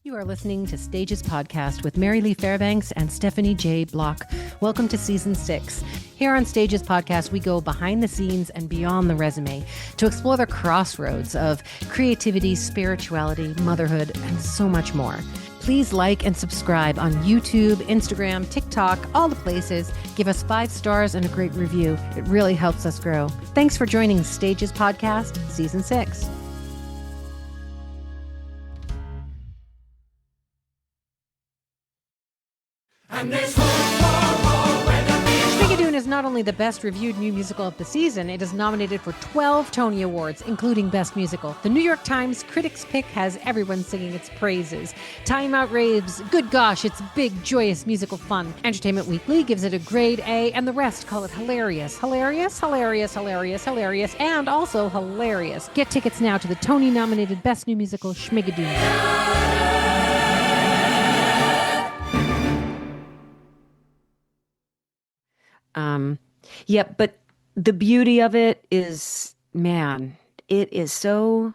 You are listening to Stages Podcast with Mary Lee Fairbanks and Stephanie J. Block. Welcome to Season 6. Here on Stages Podcast, we go behind the scenes and beyond the resume to explore the crossroads of creativity, spirituality, motherhood, and so much more. Please like and subscribe on YouTube, Instagram, TikTok, all the places. Give us 5 stars and a great review. It really helps us grow. Thanks for joining Stages Podcast, Season 6. Schmigadoon is not only the best reviewed new musical of the season, it is nominated for 12 Tony Awards, including Best Musical. The New York Times Critics' Pick has everyone singing its praises. Time Out raves, good gosh, it's big, joyous musical fun. Entertainment Weekly gives it a grade A, and the rest call it hilarious. Hilarious, hilarious, hilarious, hilarious, and also hilarious. Get tickets now to the Tony-nominated Best New Musical, Schmigadoon. But the beauty of it is, man, it is so,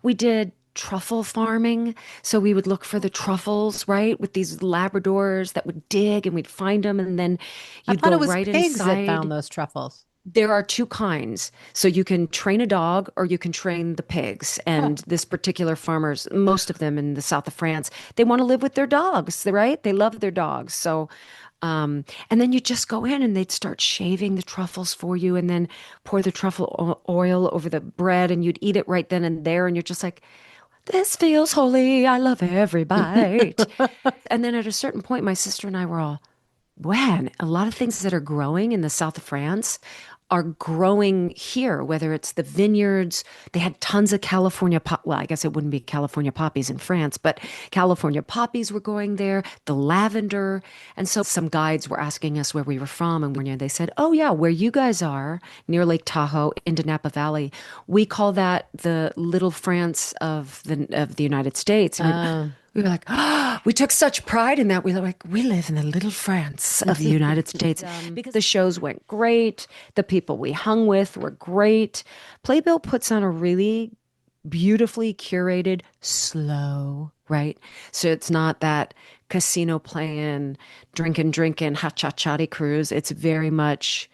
we did truffle farming. So we would look for the truffles, right? With these Labradors that would dig and we'd find them. And then you'd go right pigs inside. That found those truffles. There are 2 kinds. So you can train a dog or you can train the pigs. And this particular farmers, most of them in the south of France, they want to live with their dogs, right? They love their dogs. So and then you just go in and they'd start shaving the truffles for you and then pour the truffle oil over the bread and you'd eat it right then and there. And you're just like, this feels holy. I love every bite. And then at a certain point, my sister and I were all, man, a lot of things that are growing in the south of France are growing here, whether it's the vineyards. They had tons of California well, I guess it wouldn't be California poppies in France, but California poppies were growing there, the lavender. And so some guides were asking us where we were from, and they said, oh yeah, where you guys are, near Lake Tahoe, into Napa Valley, we call that the little France of the United States. We were like, oh, we took such pride in that. We were like, we live in the little France of the United States. Because the shows went great. The people we hung with were great. Playbill puts on a really beautifully curated, slow, right? So it's not that casino playing, drinking, ha-cha-cha-ty cruise. It's very much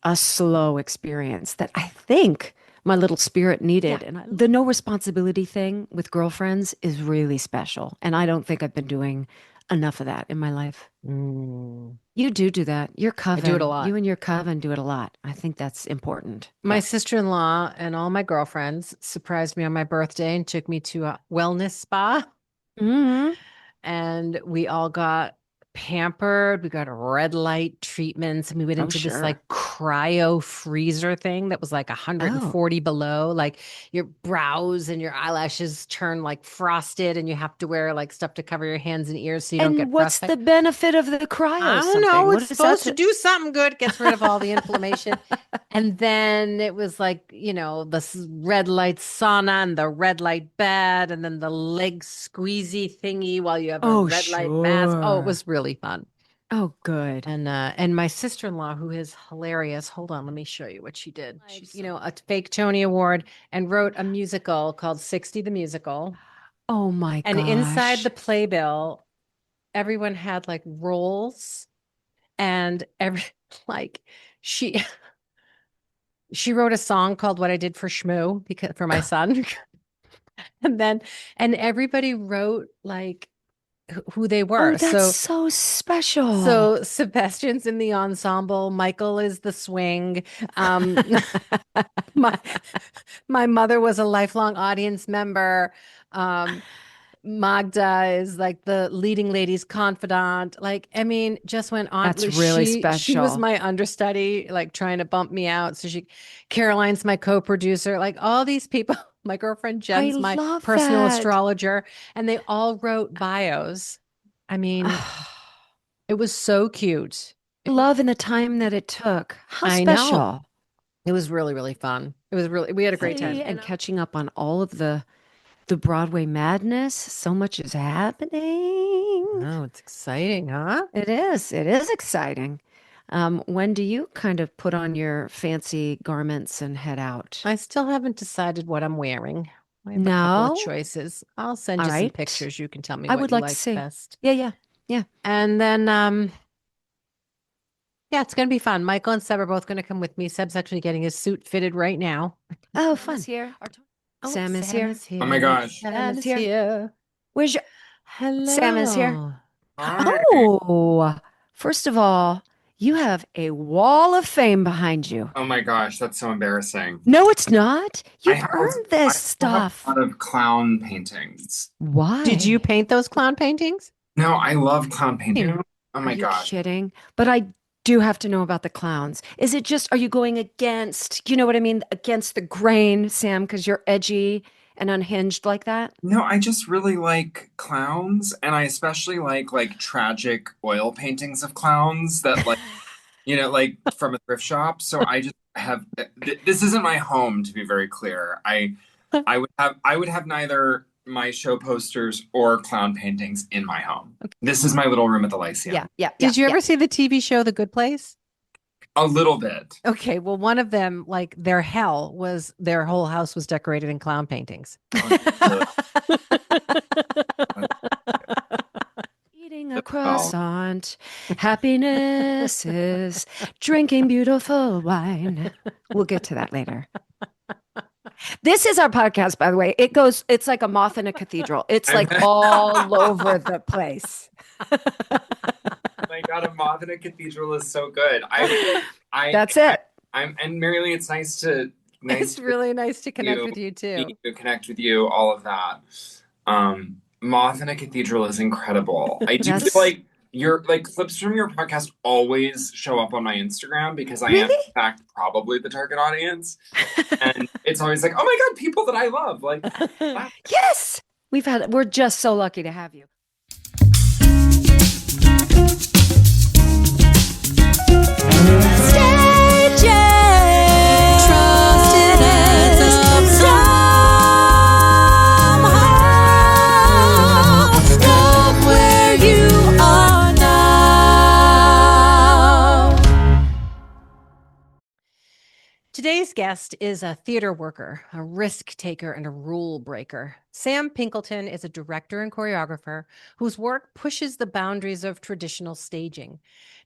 a slow experience that I think my little spirit needed. Yeah. And the no responsibility thing with girlfriends is really special. And I don't think I've been doing enough of that in my life. You do that. Your coven. I do it a lot. You and your coven do it a lot. I think that's important. My sister-in-law and all my girlfriends surprised me on my birthday and took me to a wellness spa. Mm-hmm. And we all got pampered. We got red light treatments and we went into this like cryo freezer thing that was like 140 below. Like your brows and your eyelashes turn like frosted and you have to wear like stuff to cover your hands and ears so you don't get what's the benefit of the cryo? I don't know. It's supposed to do something good. Gets rid of all the inflammation. And then it was like, the red light sauna and the red light bed and then the leg squeezy thingy while you have a red light mask. Oh, it was really fun. Oh, good. And my sister-in-law, who is hilarious. Hold on, let me show you what she did. She's, a fake Tony Award and wrote a musical called 60 the Musical. Oh my gosh. And inside the playbill, everyone had like roles and she wrote a song called What I Did for Shmoo for my son. and everybody wrote like who they were. Oh, that's so special. So Sebastian's in the ensemble. Michael is the swing. My mother was a lifelong audience member. Magda is like the leading lady's confidant. Like, I mean, just went on. That's really special. She was my understudy, like trying to bump me out. So Caroline's my co-producer, like all these people. My girlfriend Jen's my personal astrologer, and they all wrote bios. I mean, it was so cute. Love in the time that it took. How special. Know. It was really, really fun. We had a great time. And catching up on all of the Broadway madness. So much is happening. Oh, it's exciting, huh? It is. It is exciting. When do you kind of put on your fancy garments and head out? I still haven't decided what I'm wearing. I have a couple of No. choices. I'll send All you some right. pictures. You can tell me I what would you like to like see. best. Yeah, yeah, yeah. And then, yeah, it's going to be fun. Michael and Seb are both going to come with me. Seb's actually getting his suit fitted right now. Oh, Sam is fun. here. Oh, Sam is here. Oh my gosh. Sam Sam is is here. here. Where's your Sam is here. Hello. Hi. Oh, first of all, you have a wall of fame behind you. Oh my gosh, that's so embarrassing. No, it's not. I You've have earned I this still have a stuff. lot of clown paintings. Did you Why? paint those clown paintings? No, I love clown painting. Oh Are my you gosh. kidding? But I do have to know about the clowns. Is it just, are you going against, you know what I mean? Against the grain, Sam, because you're edgy and unhinged like that? No, I just really like clowns, and I especially like tragic oil paintings of clowns that like from a thrift shop. So I just have this isn't my home, to be very clear. I would have neither my show posters or clown paintings in my home. This is my little room at the Lyceum. Yeah. Did you yeah. ever see the TV show The Good Place? A little bit. Okay, well, one of them, like their hell was their whole house was decorated in clown paintings. Eating a croissant. Happiness is drinking beautiful wine. We'll get to that later. This is our podcast, by the way. It's like a moth in a cathedral. It's like all over the place. Oh my God, a moth in a cathedral is so good. That's it. And Marilyn, it's It's really nice to connect you, with you too. to connect with you, all of that. Moth in a Cathedral is incredible. I do feel like your clips from your podcast always show up on my Instagram because I am in fact probably the target audience. And it's always like, oh my God, people that I love. Like wow. Yes. We're just so lucky to have you. Today's guest is a theater worker, a risk taker, and a rule breaker. Sam Pinkleton is a director and choreographer whose work pushes the boundaries of traditional staging.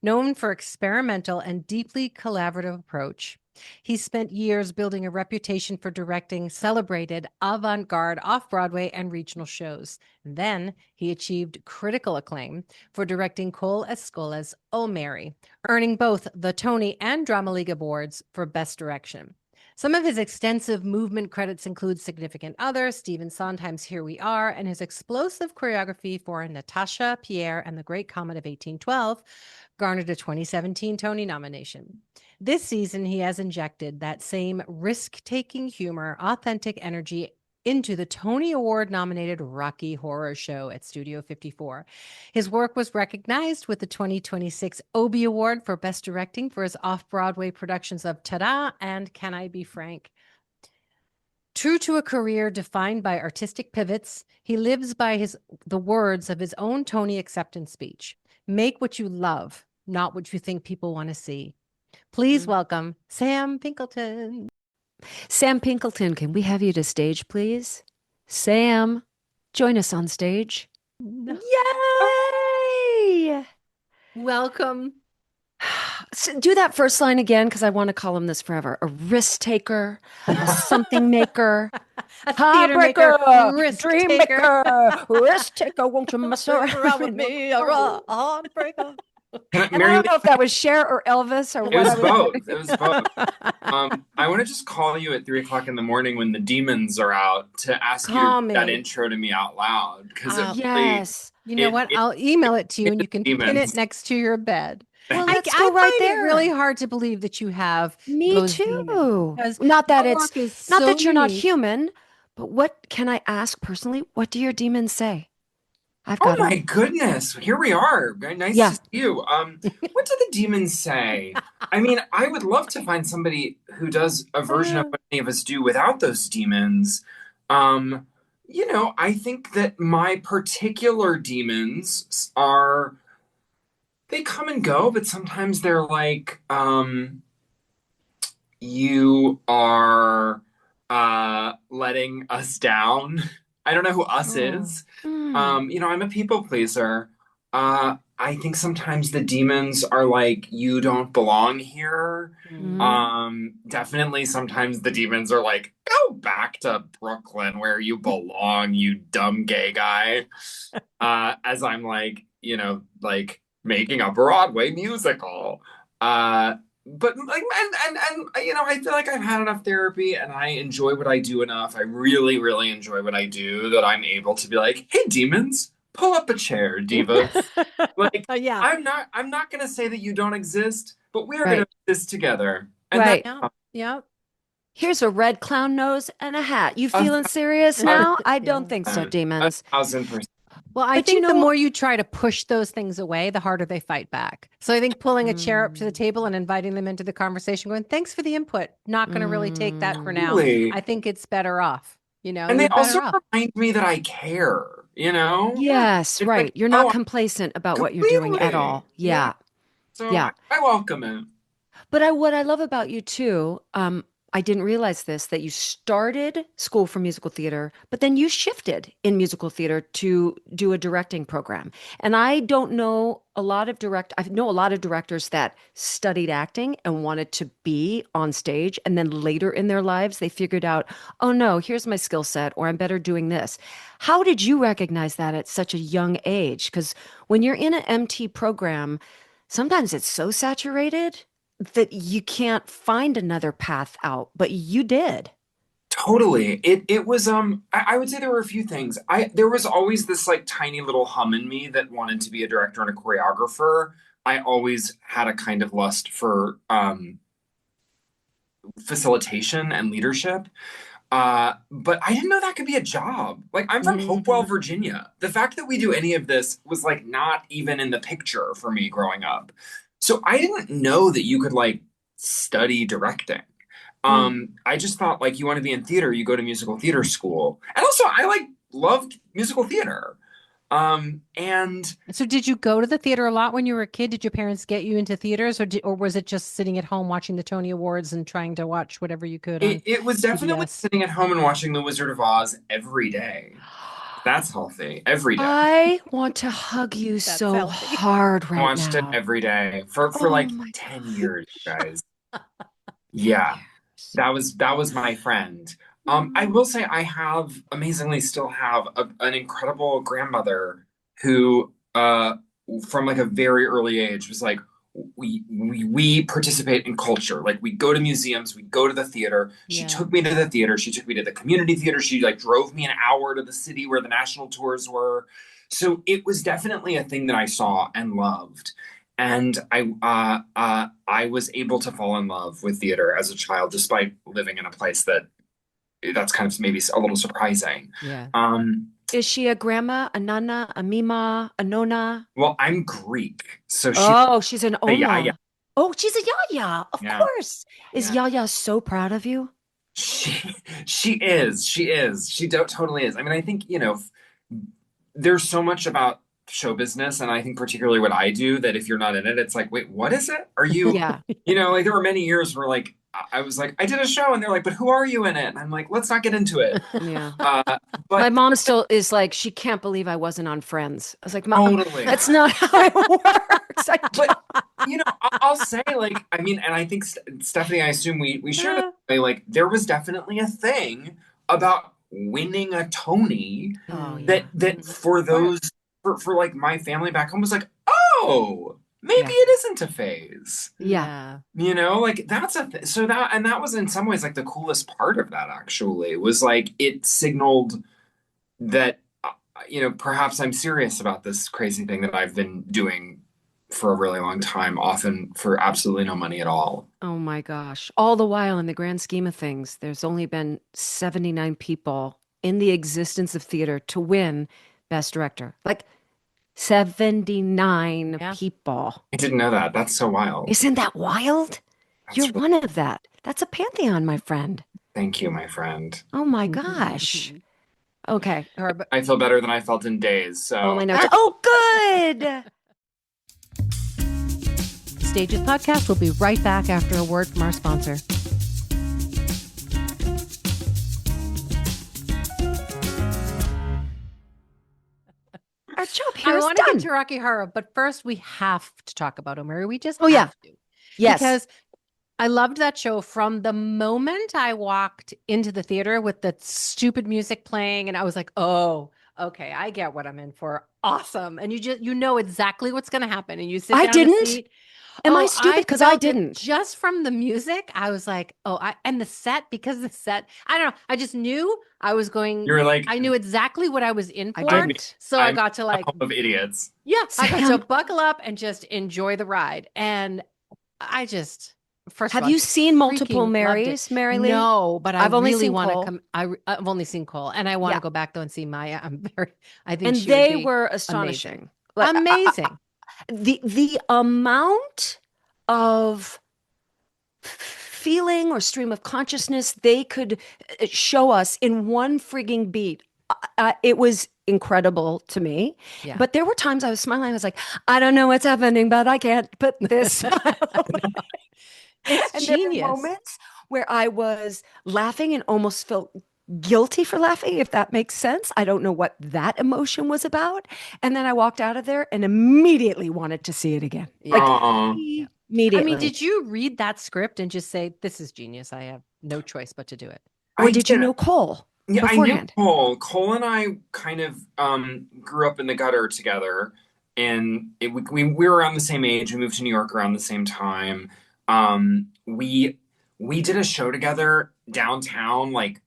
Known for experimental and deeply collaborative approach, he spent years building a reputation for directing celebrated avant-garde off-Broadway and regional shows. And then he achieved critical acclaim for directing Cole Escola's Oh Mary, earning both the Tony and Drama League Awards for Best Direction. Some of his extensive movement credits include Significant Other, Stephen Sondheim's Here We Are, and his explosive choreography for Natasha, Pierre, and the Great Comet of 1812 garnered a 2017 Tony nomination. This season, he has injected that same risk-taking humor, authentic energy into the Tony Award-nominated Rocky Horror Show at Studio 54. His work was recognized with the 2026 Obie Award for Best Directing for his off-Broadway productions of Ta-Da and Can I Be Frank? True to a career defined by artistic pivots, he lives by the words of his own Tony acceptance speech. Make what you love, not what you think people want to see. Please welcome Sam Pinkleton. Sam Pinkleton, can we have you to stage, please? Sam, join us on stage. Yay! Welcome. So do that first line again, because I want to call him this forever. A risk taker, a something maker, a theater maker, risk dream taker. maker, risk taker. Won't you mess around with me, a heartbreaker? And I don't know if that was Cher or Elvis or what. It was both. It was both. I want to just call you at 3:00 in the morning when the demons are out to ask you to read that intro to me out loud. Because yes, you know what? I'll email it to you and you can pin it next to your bed. Well, let's go right there. It's really hard to believe that you have me those too. Demons, not that it's not that you're not unique. human, but what can I ask personally? What do your demons say? I've oh got my goodness, here we are. Very nice to see you. What do the demons say? I mean, I would love to find somebody who does a version of what many of us do without those demons. I think that my particular demons they come and go, but sometimes they're like, you are letting us down. I don't know who us Oh. is. Mm. I'm a people pleaser. I think sometimes the demons are like, you don't belong here. Definitely sometimes the demons are like, go back to Brooklyn where you belong, you dumb gay guy. As I'm like, like making a Broadway musical. But like, and I feel like I've had enough therapy and I enjoy what I do enough. I really, really enjoy what I do that I'm able to be like, hey, demons, pull up a chair, diva. Like, Yeah. I'm not gonna say that you don't exist, but we are Right. gonna exist together. And Right. Yeah. Here's a red clown nose and a hat. You A feeling serious now? I don't Yeah. think so, that's demons. 1,000%. Well, I But think the more you try to push those things away, the harder they fight back. So I think pulling a chair up to the table and inviting them into the conversation, going, thanks for the input. Not going to really take that for now. Totally. I think it's better off. And they You're also better off. remind me that I care, Yes, It's right. like, You're not oh, complacent about what you're doing at all. Yeah. So Yeah. I welcome it. But what I love about you too, I didn't realize this, that you started school for musical theater, but then you shifted in musical theater to do a directing program. And I don't know a lot of I know a lot of directors that studied acting and wanted to be on stage. And then later in their lives, they figured out, oh no, here's my skill set, or I'm better doing this. How did you recognize that at such a young age? Because when you're in an MT program, sometimes it's so saturated that you can't find another path out, but you did. Totally. It was I would say there were a few things. There was always this like tiny little hum in me that wanted to be a director and a choreographer. I always had a kind of lust for facilitation and leadership. But I didn't know that could be a job. Like, I'm from Hopewell, Virginia. The fact that we do any of this was like not even in the picture for me growing up. So I didn't know that you could like study directing. I just thought like you want to be in theater, you go to musical theater school. And also I like loved musical theater. And So did you go to the theater a lot when you were a kid? Did your parents get you into theaters, or was it just sitting at home watching the Tony Awards and trying to watch whatever you could on it was definitely PBS? sitting at home and watching The Wizard of Oz every day. That's healthy. Every day. I want to hug you That's so healthy. hard I right watched it now. every day for Oh like my 10 gosh. years, you guys. Yeah, that was my friend. I will say I have amazingly still have an incredible grandmother who from like a very early age was like we participate in culture. Like we go to museums, we go to the theater. She Yeah. took me to the theater, she took me to the community theater, she like drove me an hour to the city where the national tours were. So it was definitely a thing that I saw and loved. And I was able to fall in love with theater as a child, despite living in a place that's kind of maybe a little surprising. Yeah. Is she a grandma, a nana, a mima, a nona? Well, I'm Greek, so She's an a yaya. oma. Oh, she's a yaya. Of Yeah. course. Is Yeah. Yaya so proud of you? She is. She totally is. I mean, I think, there's so much about show business, and I think particularly what I do, that if you're not in it, it's like, wait, what is it? Are you, Yeah. like there were many years where like I was like, I did a show, and they're like, but who are you in it? And I'm like, let's not get into it. Yeah. But My mom still is like, she can't believe I wasn't on Friends. I was like, Mom, totally. that's not how it works. But I'll say, like, I mean, and I think Stephanie, I assume we share this way, like there was definitely a thing about winning a Tony Oh, yeah. that for those for like my family back home was like, oh, maybe Yeah. it isn't a phase. Yeah. Like that's so that was in some ways like the coolest part of that, actually, was like it signaled that perhaps I'm serious about this crazy thing that I've been doing for a really long time, often for absolutely no money at all. Oh my gosh. All the while, in the grand scheme of things, there's only been 79 people in the existence of theater to win Best Director. Like 79 Yeah. people. I didn't know that. That's so wild. Isn't that wild? That's You're one of that. That's a pantheon, my friend. Thank you, my friend. Oh my gosh. Okay. I feel better than I felt in days. So Oh my gosh. Oh, good. Stages Podcast will be right back after a word from our sponsor. first job. I Here's want to done. get to Rocky Horror, but first we have to talk about Oh Mary. We just Oh, yeah. have to. Yes. Because I loved that show from the moment I walked into the theater with the stupid music playing, and I was like, oh, okay, I get what I'm in for. Awesome. And you know exactly what's going to happen. And you sit I down in the didn't. seat. Am I Oh, stupid? Because I felt it didn't. just from the music. I was like, and the set, because the set, I don't know. I just knew I was going, You're like, I knew exactly what I was in I for. didn't. So I I'm got to a like, home of idiots. yeah, I got Sam, to buckle up and just enjoy the ride. And I just, first of have all, you seen multiple freaking loved it. Marys, Mary Lee? No, but I I've only really seen want to Cole. come. I've only seen Cole, and I want Yeah. to go back though and see Maya. I think And she would they be were astonishing. amazing. The amount of feeling or stream of consciousness they could show us in one frigging beat. It was incredible to me. Yeah. But there were times I was smiling. I was like, I don't know what's happening, but I can't put this smile on. It's And there were genius. moments where I was laughing and almost felt guilty for laughing, if that makes sense. I don't know what that emotion was about. And then I walked out of there and immediately wanted to see it again. Yeah. Like Aw. immediately. I mean, did you read that script and just say, "This is genius. I have no choice but to do it"? Or I did you did. know Cole Yeah, beforehand? I knew Cole. Cole and I kind of grew up in the gutter together, and we were around the same age. We moved to New York around the same time. We did a show together downtown like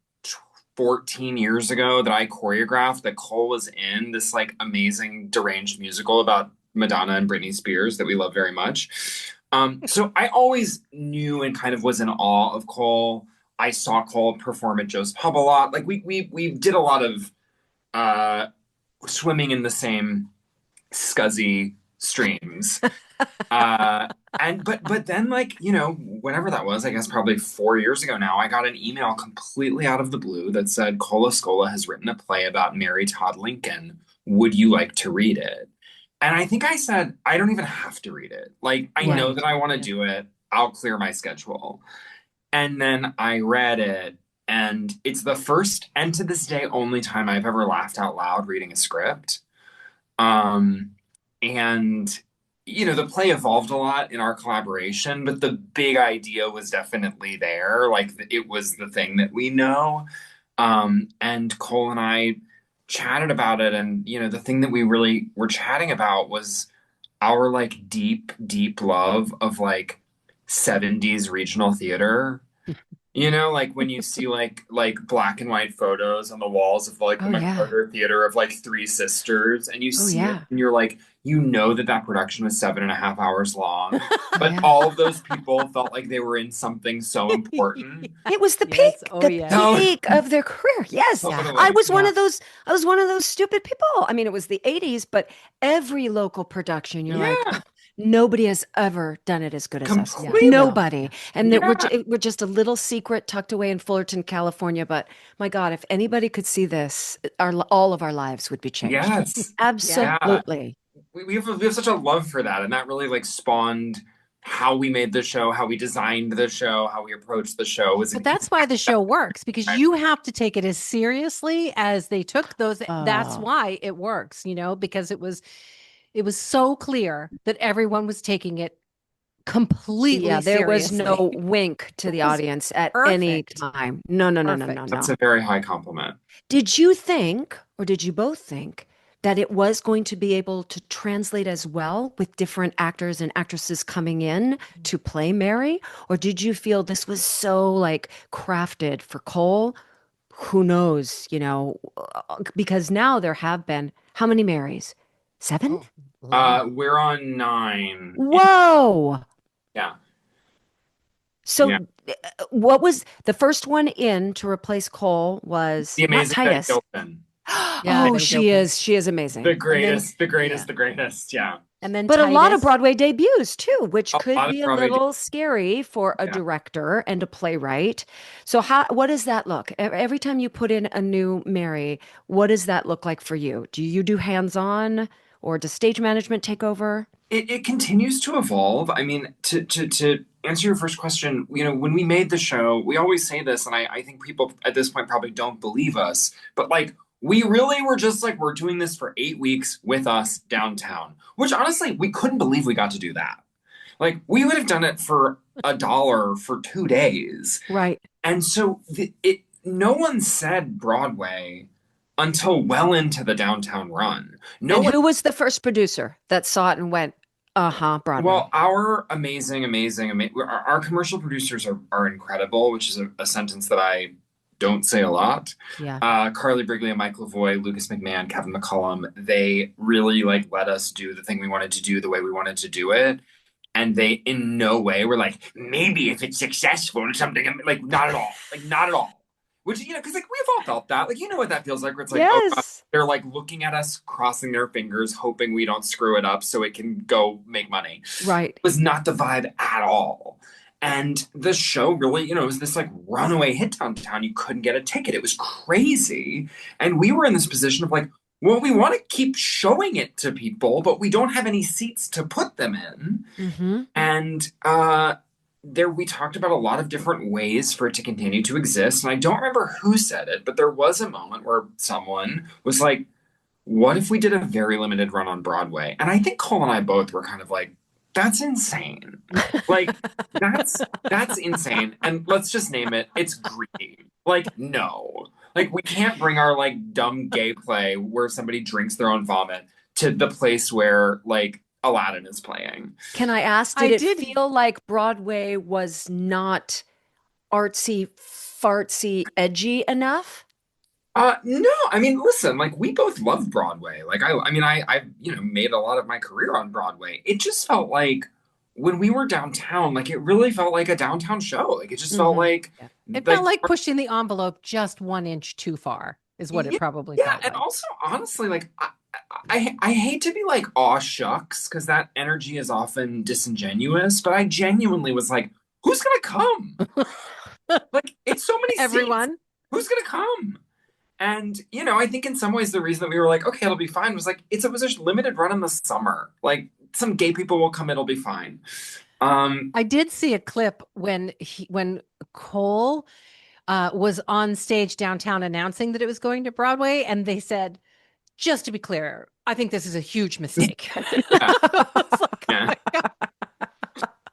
14 years ago that I choreographed that Cole was in, this like amazing deranged musical about Madonna and Britney Spears that we love very much. So I always knew and kind of was in awe of Cole. I saw Cole perform at Joe's Pub a lot. Like we did a lot of uh, swimming in the same scuzzy streams. uh, but then like whenever that was, I guess probably 4 years ago now, I got an email completely out of the blue that said Cole Escola has written a play about Mary Todd Lincoln. Would you like to read it? And I think I said I don't even have to read it. Like I know Right. that I want to Yeah. do it. I'll clear my schedule. And then I read it, and it's the first and to this day only time I've ever laughed out loud reading a script. Um, and the play evolved a lot in our collaboration, but the big idea was definitely there. Like it was the thing that we know. And Cole and I chatted about it, and the thing that we really were chatting about was our like deep, deep love of like 70s regional theater. Like when you see like black and white photos on the walls of like the Oh, yeah. McCarter Theater of like Three Sisters, and you Oh, see it yeah. and you're like, that production was 7.5 hours long, but Yeah. all of those people felt like they were in something so important. It was the Yes. peak, Oh, the yes. peak of their career. Yes. Totally. I was one Yeah. of those, stupid people. I mean, it was the 80s, but every local production, you're like, Yeah, nobody has ever done it as good as us. completely. Nobody. And that Yeah. we're just a little secret tucked away in Fullerton, California. But my God, if anybody could see this, all of our lives would be changed. Yes. Absolutely. We have such a love for that, and that really like spawned how we made the show, how we designed the show, how we approached the show. But that's why the show works, because you have to take it as seriously as they took those. That's Oh. why it works, because it was so clear that everyone was taking it completely Yeah, there was no seriously. wink to the It was audience at any perfect. time. No. Perfect. That's a very high compliment. Did you think, or did you both think, that it was going to be able to translate as well with different actors and actresses coming in to play Mary? Or did you feel this was so like crafted for Cole? Who knows, because now there have been how many Marys? 7? Oh, We're on 9. Whoa. Yeah. So Yeah. what was the first one in to replace Cole was The not amazing Betty Titus. Gilpin. Yeah, Oh, Betty she Gilpin. is. She is amazing. The greatest, yeah. the greatest. Yeah. And then But a lot of Titus. Broadway debuts too, which A could lot of be a Broadway little scary for a Yeah. director and a playwright. So what does that look? Every time you put in a new Mary, what does that look like for you? Do you do hands-on, or does stage management take over? It continues to evolve. I mean, to answer your first question, when we made the show, we always say this, and I think people at this point probably don't believe us, but like we really were just like, we're doing this for 8 weeks with us downtown, which honestly, we couldn't believe we got to do that. Like, we would have done it for $1 for 2 days. Right. And so no one said Broadway until well into the downtown run. No And one, who was the first producer that saw it and went, uh-huh, Broadway? well, our our commercial producers are incredible, which is a sentence that I don't say a lot. Yeah. Carly Briglia, Mike Lavoie, Lucas McMahon, Kevin McCullum, they really like let us do the thing we wanted to do the way we wanted to do it. And they in no way were like, maybe if it's successful or something, like not at all. Like not at all. Which, because like we've all felt that. Like, you know what that feels like, where it's like, oh God, Yes. they're like looking at us, crossing their fingers, hoping we don't screw it up so it can go make money. Right. It was not the vibe at all. And the show really, it was this like runaway hit downtown. You couldn't get a ticket. It was crazy. And we were in this position of like, well, we want to keep showing it to people, but we don't have any seats to put them in. Mm-hmm. And we talked about a lot of different ways for it to continue to exist. And I don't remember who said it, but there was a moment where someone was like, what if we did a very limited run on Broadway? And I think Cole and I both were kind of like, that's insane. Like, that's insane. And let's just name it. It's greedy. Like, no. Like, we can't bring our like dumb gay play where somebody drinks their own vomit to the place where like Aladdin is playing. Can I ask, did it feel like Broadway was not artsy, fartsy, edgy enough? No, I mean, listen, like we both love Broadway. Like I made a lot of my career on Broadway. It just felt like when we were downtown, like it really felt like a downtown show. Like it just felt like it felt like pushing the envelope just 1 inch too far is what it probably felt like. And also honestly, like I hate to be like, aw shucks, because that energy is often disingenuous, but I genuinely was like, who's gonna come? Like it's so many Everyone. seats. Who's gonna come? And, I think in some ways the reason that we were like, okay, it'll be fine was like, it was a limited run in the summer. Like some gay people will come, it'll be fine. I did see a clip when Cole was on stage downtown announcing that it was going to Broadway. And they said, just to be clear, I think this is a huge mistake.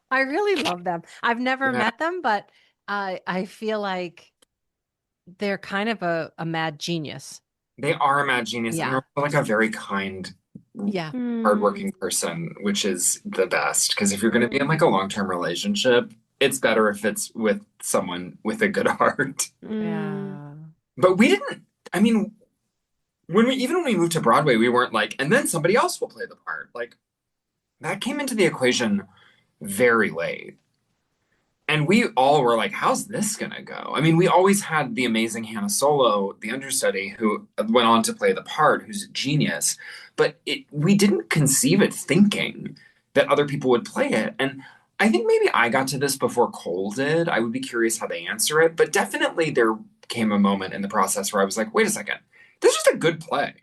I really love them. I've never met them, but I feel like they're kind of a mad genius. They are a mad genius. Yeah. And they're like a very kind, hardworking person, which is the best. Because if you're going to be in like a long-term relationship, it's better if it's with someone with a good heart. Yeah. But we didn't, I mean, when we moved to Broadway, we weren't like, and then somebody else will play the part. Like that came into the equation very late. And we all were like, how's this going to go? I mean, we always had the amazing Hannah Solo, the understudy, who went on to play the part, who's a genius. But we didn't conceive it thinking that other people would play it. And I think maybe I got to this before Cole did. I would be curious how they answer it. But definitely there came a moment in the process where I was like, wait a second, this is just a good play.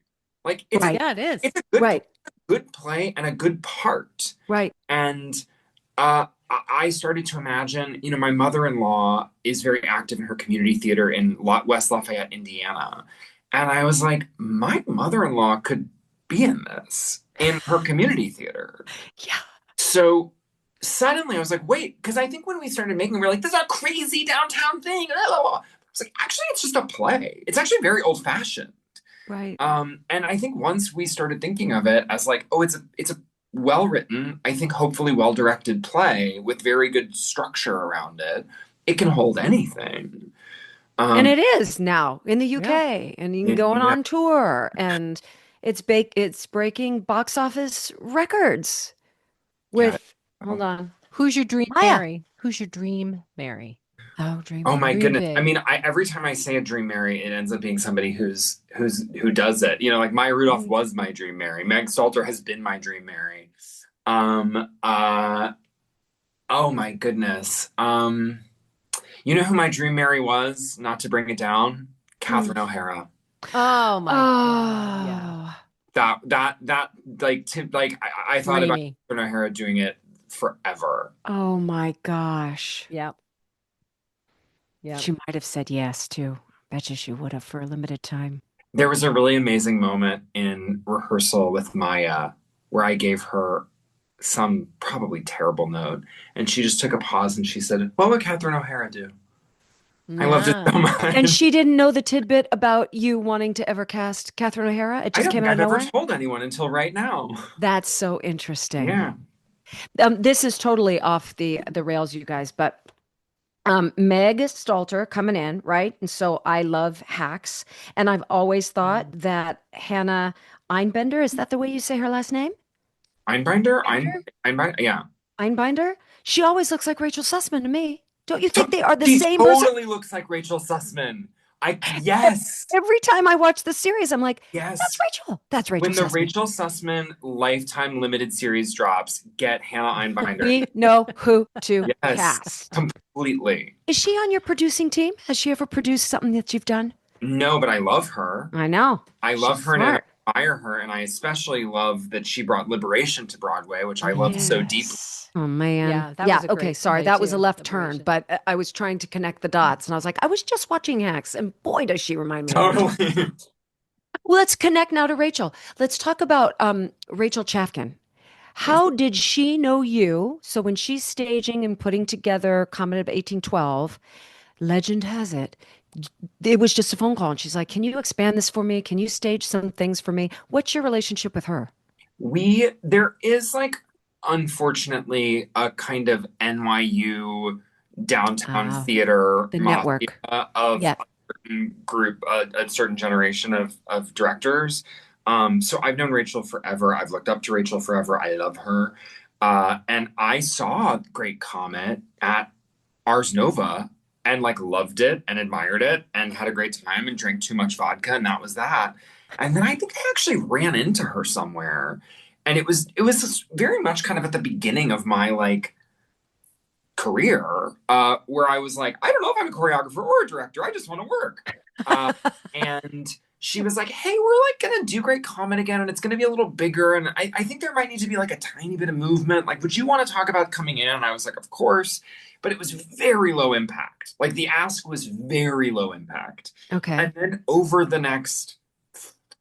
Like, it is. It's a good play and a good part. Right. And I started to imagine, my mother-in-law is very active in her community theater in West Lafayette, Indiana. And I was like, my mother-in-law could be in this, in her community theater. Yeah. So suddenly I was like, wait, because I think when we started making, we were like, this is a crazy downtown thing. I was like, actually, it's just a play. It's actually very old-fashioned. Right. And I think once we started thinking of it as like, oh, it's a well-written, I think hopefully well-directed play with very good structure around it, it can hold anything. And it is now in the UK, and you can go on tour, and it's breaking box office records with, hold on. Who's your dream Mary? Who's your dream Mary? Oh my goodness. Big. I mean, every time I say a dream Mary, it ends up being somebody who does it. Like Maya Rudolph was my dream Mary. Meg Stalter has been my dream Mary. Oh my goodness. You know who my dream Mary was? Not to bring it down, Catherine O'Hara. Oh my God. Yeah. That I thought about Catherine O'Hara doing it forever. Oh my gosh. Yep. She might have said yes too. Bet you she would have for a limited time. There was a really amazing moment in rehearsal with Maya where I gave her some probably terrible note, and she just took a pause and she said, "What would Catherine O'Hara do?" I loved it so Yeah. And much. she didn't know the tidbit about you wanting to ever cast Catherine O'Hara. It I just don't came think out of I've ever nowhere. told anyone until right now. That's so interesting. Yeah. This is totally off the rails, you guys, but Meg Stalter coming in, right? And so I love hacks, and I've always thought Mm. that Hannah Einbender, is that the way you say her last name? Einbinder? Binder? Einbinder? Yeah. Einbinder? She always looks like Rachel Sussman to me. Don't you So think they are the she same person? totally looks like Rachel Sussman. Yes. Every time I watch the series, I'm like, that's Yes. Rachel. That's Rachel When the Sussman. Rachel Sussman Lifetime limited series drops, get Hannah Einbinder. We know who to Yes, cast. completely. Is she on your producing team? Has she ever produced something that you've done? No, but I love her. I know. I She's love her and I smart. admire her, and I especially love that she brought Liberation to Broadway, which I love so deeply. Yes. Oh man. Yeah, that Yeah, was a okay, great sorry. play That was a too, left turn, Liberation. but I was trying to connect the dots and I was like, I was just watching Hacks and boy does she remind me of Rachel. Totally. Well, let's connect now to Rachel. Let's talk about Rachel Chafkin. Yes. How did she know you? So when she's staging and putting together Comet of 1812, legend has it was just a phone call and she's like, "Can you expand this for me? Can you stage some things for me?" What's your relationship with her? There is like, unfortunately, a kind of NYU downtown Uh, theater the mafia network. of Yeah. a certain group, a certain generation of directors. So I've known Rachel forever. I've looked up to Rachel forever. I love her. And I saw Great Comet at Ars Nova and like loved it and admired it and had a great time and drank too much vodka and that was that. And then I think I actually ran into her somewhere. And it was very much kind of at the beginning of my like career, where I was like, I don't know if I'm a choreographer or a director. I just want to work. And she was like, hey, we're like gonna do Great Comet again, and it's gonna be a little bigger. And I think there might need to be like a tiny bit of movement. Like, would you want to talk about coming in? And I was like, of course. But it was very low impact. Like the ask was very low impact. Okay. And then over the next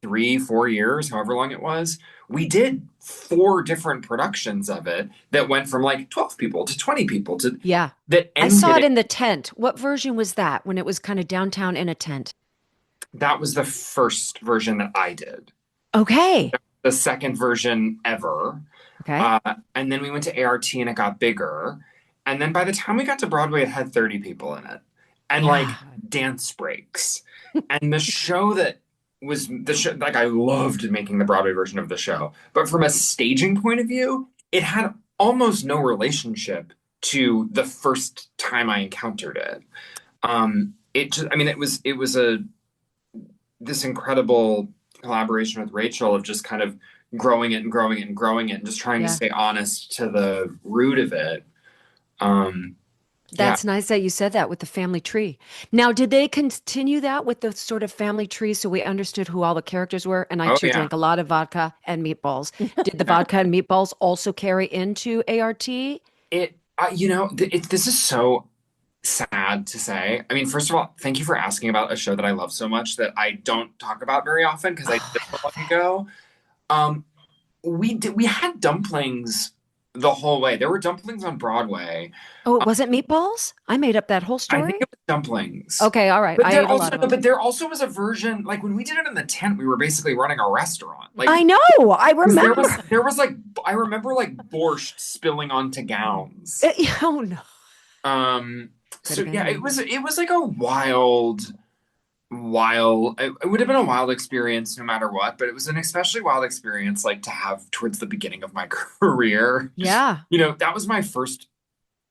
3, 4 years, however long it was, we did 4 different productions of it that went from like 12 people to 20 people to Yeah. that I saw it ended. in the tent. What version was that when it was kind of downtown in a tent? That was the first version that I did. Okay. The second version ever. Okay. And then we went to ART and it got bigger. And then by the time we got to Broadway, it had 30 people in it. And like Yeah. dance breaks. And the show that was the show, like I loved making the Broadway version of the show. But from a staging point of view, it had almost no relationship to the first time I encountered it. It just, I mean, it was this incredible collaboration with Rachel of just kind of growing it and growing it and growing it and just trying to Yeah. stay honest to the root of it. Um, yeah. That's nice that you said that with the family tree. Now, did they continue that with the sort of family tree so we understood who all the characters were? And I Oh too yeah. drank a lot of vodka and meatballs. Did the Yeah. vodka and meatballs also carry into ART? This is so sad to say. I mean, first of all, thank you for asking about a show that I love so much that I don't talk about very often because I did Oh, it I so love long it. ago. Um, we had dumplings the whole way. There were dumplings on Broadway. Oh, it wasn't meatballs? I made up that whole I think story? it was dumplings. Okay, all right. But I there ate a also lot of no, them. but there also was a version like when we did it in the tent, we were basically running a restaurant. Like I know. I 'cause remember. there was like I remember like borscht spilling onto gowns. Oh no. Um Could so have been yeah, me. it was like a wild it would have been a wild experience no matter what, but it was an especially wild experience like to have towards the beginning of my career. Yeah. That was my first.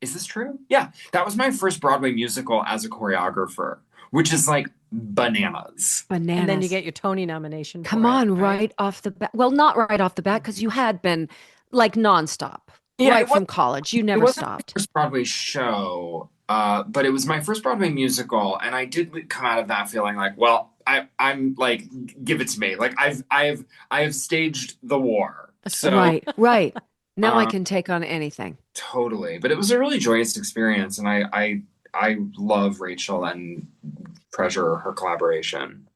Is this true? Yeah, that was my first Broadway musical as a choreographer, which is like bananas. And then you Bananas. get your Tony nomination Come for it, on, right? right off the bat. Well, not right off the bat, because you had been like nonstop, Yeah, right from college. You it never wasn't my stopped. first Broadway show, but it was my first Broadway musical, and I did come out of that feeling like, well, I'm like, give it to me. Like I have staged the war, so Right, right. Now I um, can take on anything. totally. But it was a really joyous experience, and I love Rachel and treasure her collaboration.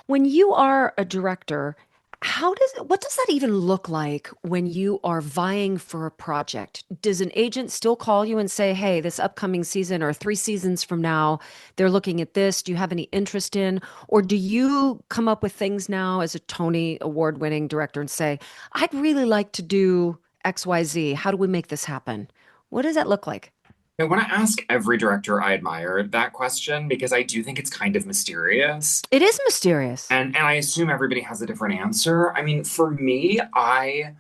When you are a director, what does that even look like when you are vying for a project? Does an agent still call you and say, "Hey, this upcoming season or 3 seasons from now, they're looking at this. Do you have any interest in?" Or do you come up with things now as a Tony award-winning director and say, "I'd really like to do XYZ. How do we make this happen?" What does that look like? I want to ask every director I admire that question because I do think it's kind of mysterious. It is mysterious. And I assume everybody has a different answer. I mean, for me, I'm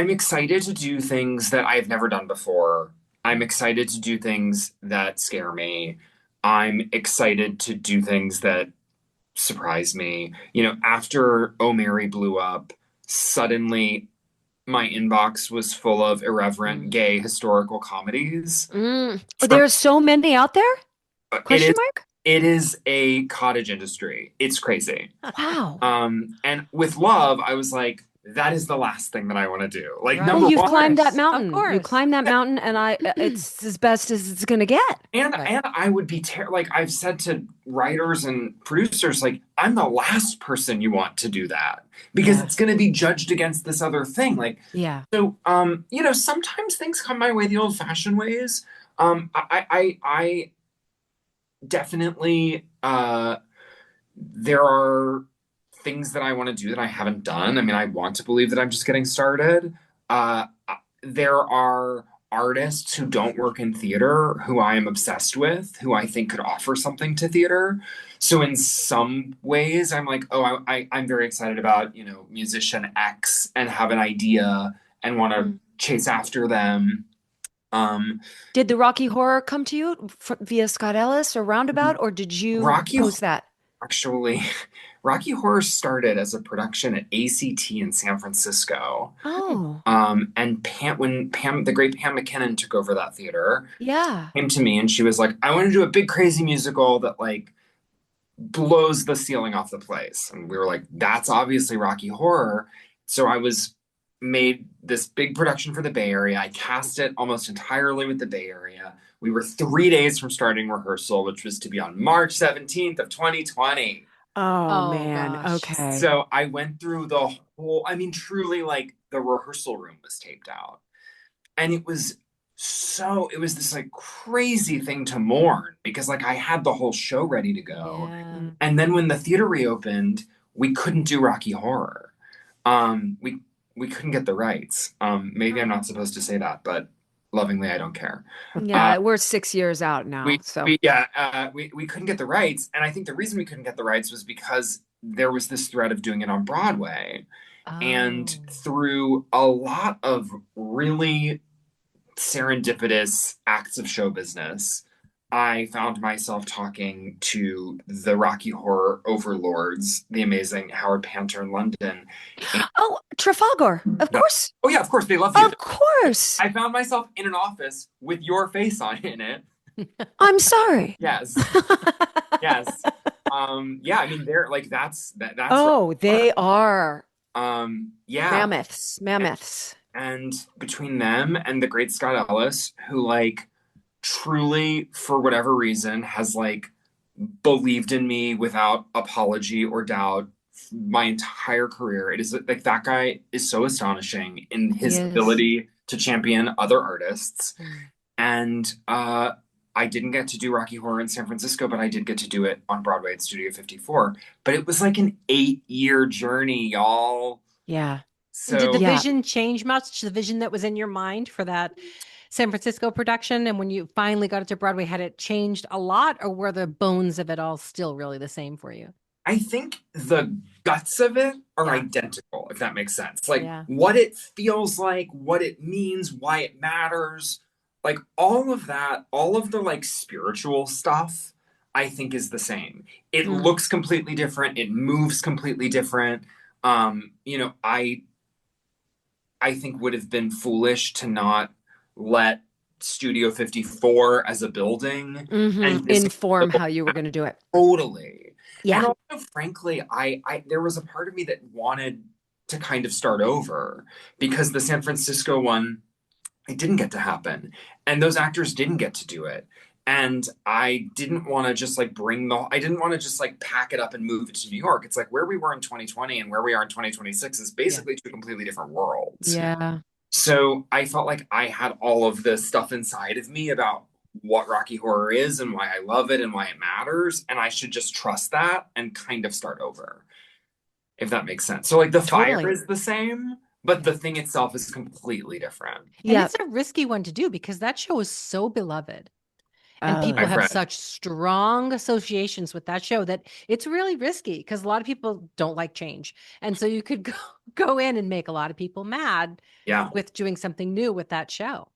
excited to do things that I've never done before. I'm excited to do things that scare me. I'm excited to do things that surprise me. You know, after Oh Mary blew up, suddenly my inbox was full of irreverent gay historical comedies. There are so many out there? It Question is mark? it is a cottage industry. It's crazy. Wow. And with Love, I was like, that is the last thing that I want to do. Like Right. Well, number you've one, climbed that Of mountain. You course. climbed that mountain, and it's as best as it's gonna get. and Right. and I would be like I've said to writers and producers, like I'm the last person you want to do that because Yeah. it's going to be judged against this other thing. Like Yeah. so, you know, sometimes things come my way the old-fashioned ways. I definitely there are things that I want to do that I haven't done. I mean, I want to believe that I'm just getting started. There are artists who don't work in theater who I am obsessed with, who I think could offer something to theater. So in some ways, I'm like, oh, I'm very excited about, you know, musician X and have an idea and want to chase after them. Did the Rocky Horror come to you via Scott Ellis or Roundabout, or did you Rocky post that? Actually, Rocky Horror started as a production at ACT in San Francisco. Oh, And when the great Pam McKinnon took over that theater, yeah. came to me and she was like, I want to do a big crazy musical that like blows the ceiling off the place. And we were like, that's obviously Rocky Horror. So I was made this big production for the Bay Area. I cast it almost entirely with the Bay Area. We were 3 days from starting rehearsal, which was to be on March 17th of 2020. Oh Oh, man. gosh. Okay. So I went through the whole, I mean, truly like the rehearsal room was taped out. And it was this like crazy thing to mourn because like I had the whole show ready to go. Yeah. And then when the theater reopened, we couldn't do Rocky Horror. We couldn't get the rights. Maybe I'm not supposed to say that, but lovingly, I don't care. Yeah, we're 6 years out now, so We couldn't get the rights, and I think the reason we couldn't get the rights was because there was this threat of doing it on Broadway, and Oh. through a lot of really serendipitous acts of show business, I found myself talking to the Rocky Horror overlords, the amazing Howard Panter in London. Oh, Trafalgar. Of course. Oh yeah, of course they love you. Of course. I found myself in an office with your face in it. I'm sorry. Yes. Yes. Yeah, I mean they're like that's Oh, they are yeah. mammoths. Mammoths. And between them and the great Scott Ellis, who like truly, for whatever reason, has like believed in me without apology or doubt my entire career. It is like that guy is so astonishing in his ability to champion other artists. And I didn't get to do Rocky Horror in San Francisco, but I did get to do it on Broadway at Studio 54. But it was like an 8-year journey, y'all. Yeah. So did the vision change much? The vision that was in your mind for that San Francisco production, and when you finally got it to Broadway, had it changed a lot, or were the bones of it all still really the same for you? I think the guts of it are identical, if that makes sense. Like what it feels like, what it means, why it matters, like all of that, all of the like spiritual stuff, I think is the same. It looks completely different. It moves completely different. You know, I think would have been foolish to not let Studio 54 as a building and inform how you were going to do it. Totally. Yeah. And also, frankly, I there was a part of me that wanted to kind of start over because the San Francisco one, it didn't get to happen. And those actors didn't get to do it. And I didn't want to just like I didn't want to just like pack it up and move it to New York. It's like where we were in 2020 and where we are in 2026 is Yeah. basically two completely different worlds. Yeah. So I felt like I had all of this stuff inside of me about what Rocky Horror is and why I love it and why it matters. And I should just trust that and kind of start over, if that makes sense. So like the fire Totally. is the same, but the thing itself is completely different. And Yeah. it's a risky one to do because that show is so beloved. And Oh, people I've have read. such strong associations with that show that it's really risky because a lot of people don't like change. And so you could go in and make a lot of people mad Yeah. with doing something new with that show.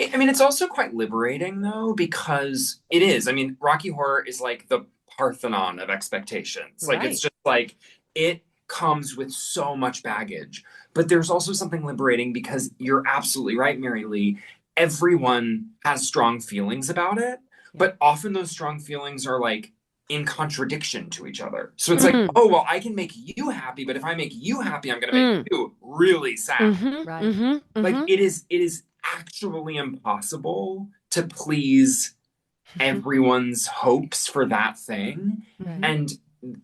I mean, it's also quite liberating though, because it is. I mean, Rocky Horror is like the Parthenon of expectations. Like Right. it's just like it comes with so much baggage. But there's also something liberating because you're absolutely right, Mary Lee. Everyone has strong feelings about it, but often those strong feelings are like in contradiction to each other. So it's like, Mm. oh, well, I can make you happy, but if I make you happy, I'm going to make you really sad. Right. Like it is actually impossible to please everyone's hopes for that thing. Right. And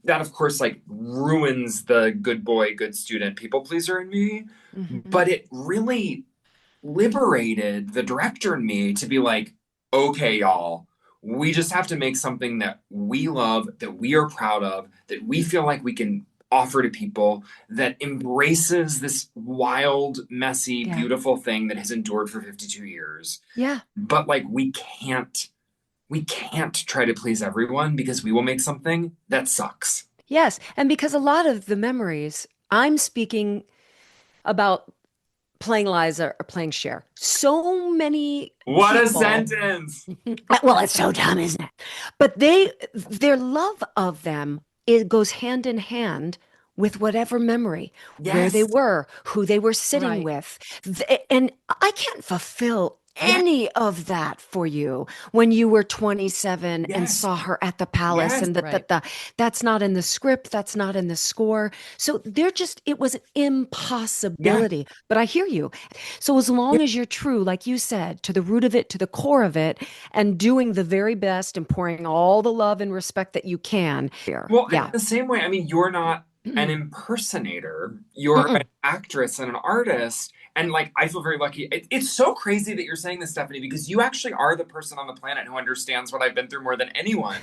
that of course like ruins the good boy, good student, people pleaser in me. But it really liberated the director in me to be like, okay, y'all, we just have to make something that we love, that we are proud of, that we feel like we can offer to people, that embraces this wild, messy, Yeah. beautiful thing that has endured for 52 years. Yeah. But like we can't try to please everyone because we will make something that sucks. Yes. And because a lot of the memories, I'm speaking about playing Liza or playing Cher. So many What a people- sentence. Well, it's so dumb, isn't it? But their love of them, it goes hand in hand with whatever memory, where they Yes. were, who they were sitting Right. with. And I can't fulfill any of that for you when you were 27 and Yes. saw her at the palace Yes. and that's not in the script, that's not in the score. So it was an impossibility. But I hear you. So as long as you're true, like you said, to the root of it, to the core of it, and doing the very best and pouring all the love and respect that you can. Well, Yeah. in the same way, I mean, you're not an impersonator. You're an actress and an artist. And like, I feel very lucky. It's so crazy that you're saying this, Stephanie, because you actually are the person on the planet who understands what I've been through more than anyone.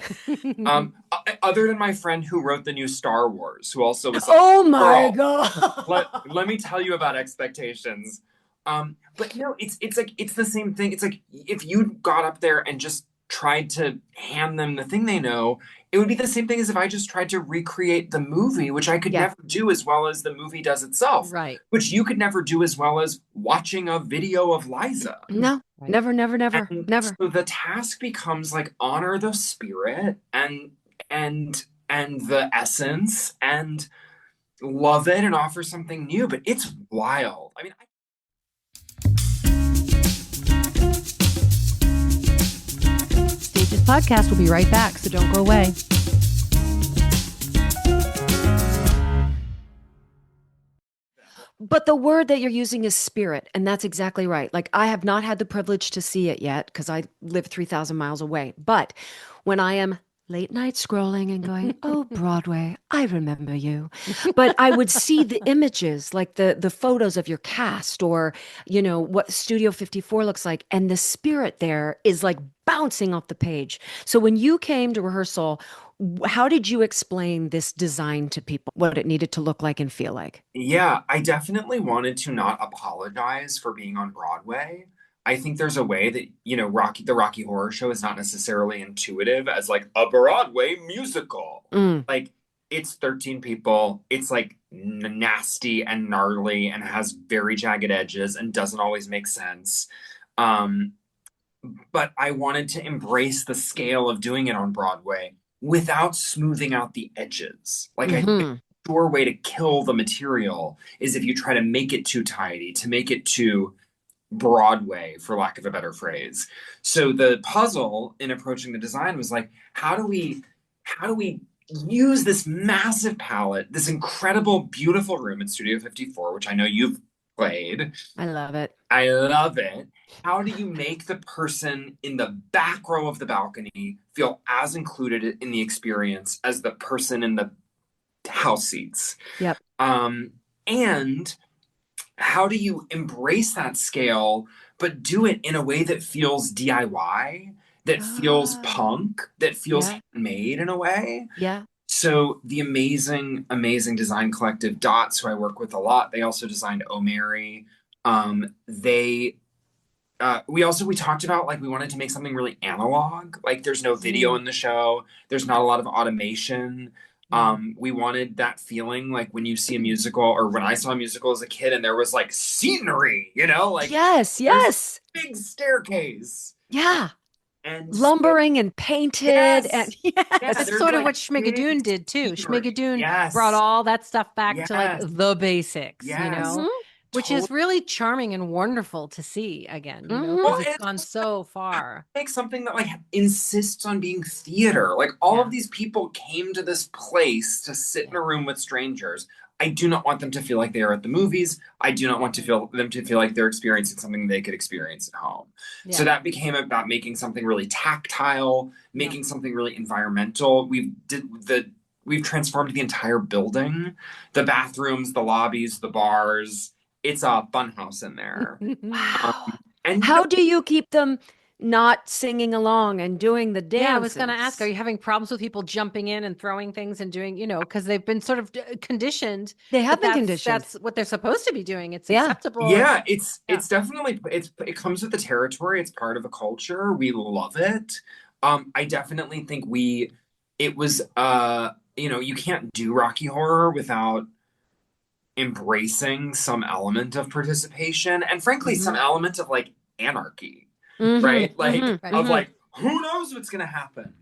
Other than my friend who wrote the new Star Wars, who also was like, Oh my girl, God. let me tell you about expectations. But you know, it's like it's the same thing. It's like if you got up there and just tried to hand them the thing they know, it would be the same thing as if I just tried to recreate the movie, which I could Yeah. never do as well as the movie does itself. Right. Which you could never do as well as watching a video of Liza. No, Right. never, never, never, And never. so the task becomes like honor the spirit and the essence and love it and offer something new. But it's wild. I mean, Stages Podcast will be right back, so don't go away. But the word that you're using is spirit, and that's exactly right. Like I have not had the privilege to see it yet because I live 3,000 miles away. But when I am late night scrolling and going, oh, Broadway, I remember you. But I would see the images, like the photos of your cast or, you know, what Studio 54 looks like. And the spirit there is like bouncing off the page. So when you came to rehearsal, how did you explain this design to people, what it needed to look like and feel like? yeah, I definitely wanted to not apologize for being on Broadway. I think there's a way that, you know, the Rocky Horror Show is not necessarily intuitive as like a Broadway musical. Like it's 13 people. It's like nasty and gnarly and has very jagged edges and doesn't always make sense. But I wanted to embrace the scale of doing it on Broadway without smoothing out the edges. Like I think a sure way to kill the material is if you try to make it too tidy, to make it too Broadway, for lack of a better phrase. So the puzzle in approaching the design was like, how do we use this massive palette, this incredible, beautiful room in Studio 54, which I know you've played. I love it. I love it. How do you make the person in the back row of the balcony feel as included in the experience as the person in the house seats? Yep. And how do you embrace that scale, but do it in a way that feels DIY, that feels punk, that feels handmade in a way? Yeah. So the amazing, amazing design collective Dots, who I work with a lot, they also designed Oh Mary. They we talked about like we wanted to make something really analog. Like there's no video in the show. There's not a lot of automation. We wanted that feeling like when you see a musical or when I saw a musical as a kid and there was like scenery, like yes, there's a big staircase. Yeah. And lumbering and painted and That's sort of what Schmigadoon did too. Schmigadoon brought all that stuff back to like the basics, which is really charming and wonderful to see again, because it's gone so far. Like something that like insists on being theater. Like all of these people came to this place to sit in a room with strangers. I do not want them to feel like they are at the movies. I do not want them to feel like they're experiencing something they could experience at home. Yeah. So that became about making something really tactile, making something really environmental. We've transformed the entire building, the bathrooms, the lobbies, the bars. It's a funhouse in there. Wow. And how do you keep them not singing along and doing the dance? Yeah, I was going to ask, are you having problems with people jumping in and throwing things and doing, because they've been sort of conditioned. They have been conditioned. That's what they're supposed to be doing. It's acceptable. Yeah, it's definitely, it comes with the territory. It's part of a culture. We love it. I definitely think it was, you can't do Rocky Horror without embracing some element of participation and frankly, some element of like anarchy. Right? Like, like, who knows what's going to happen?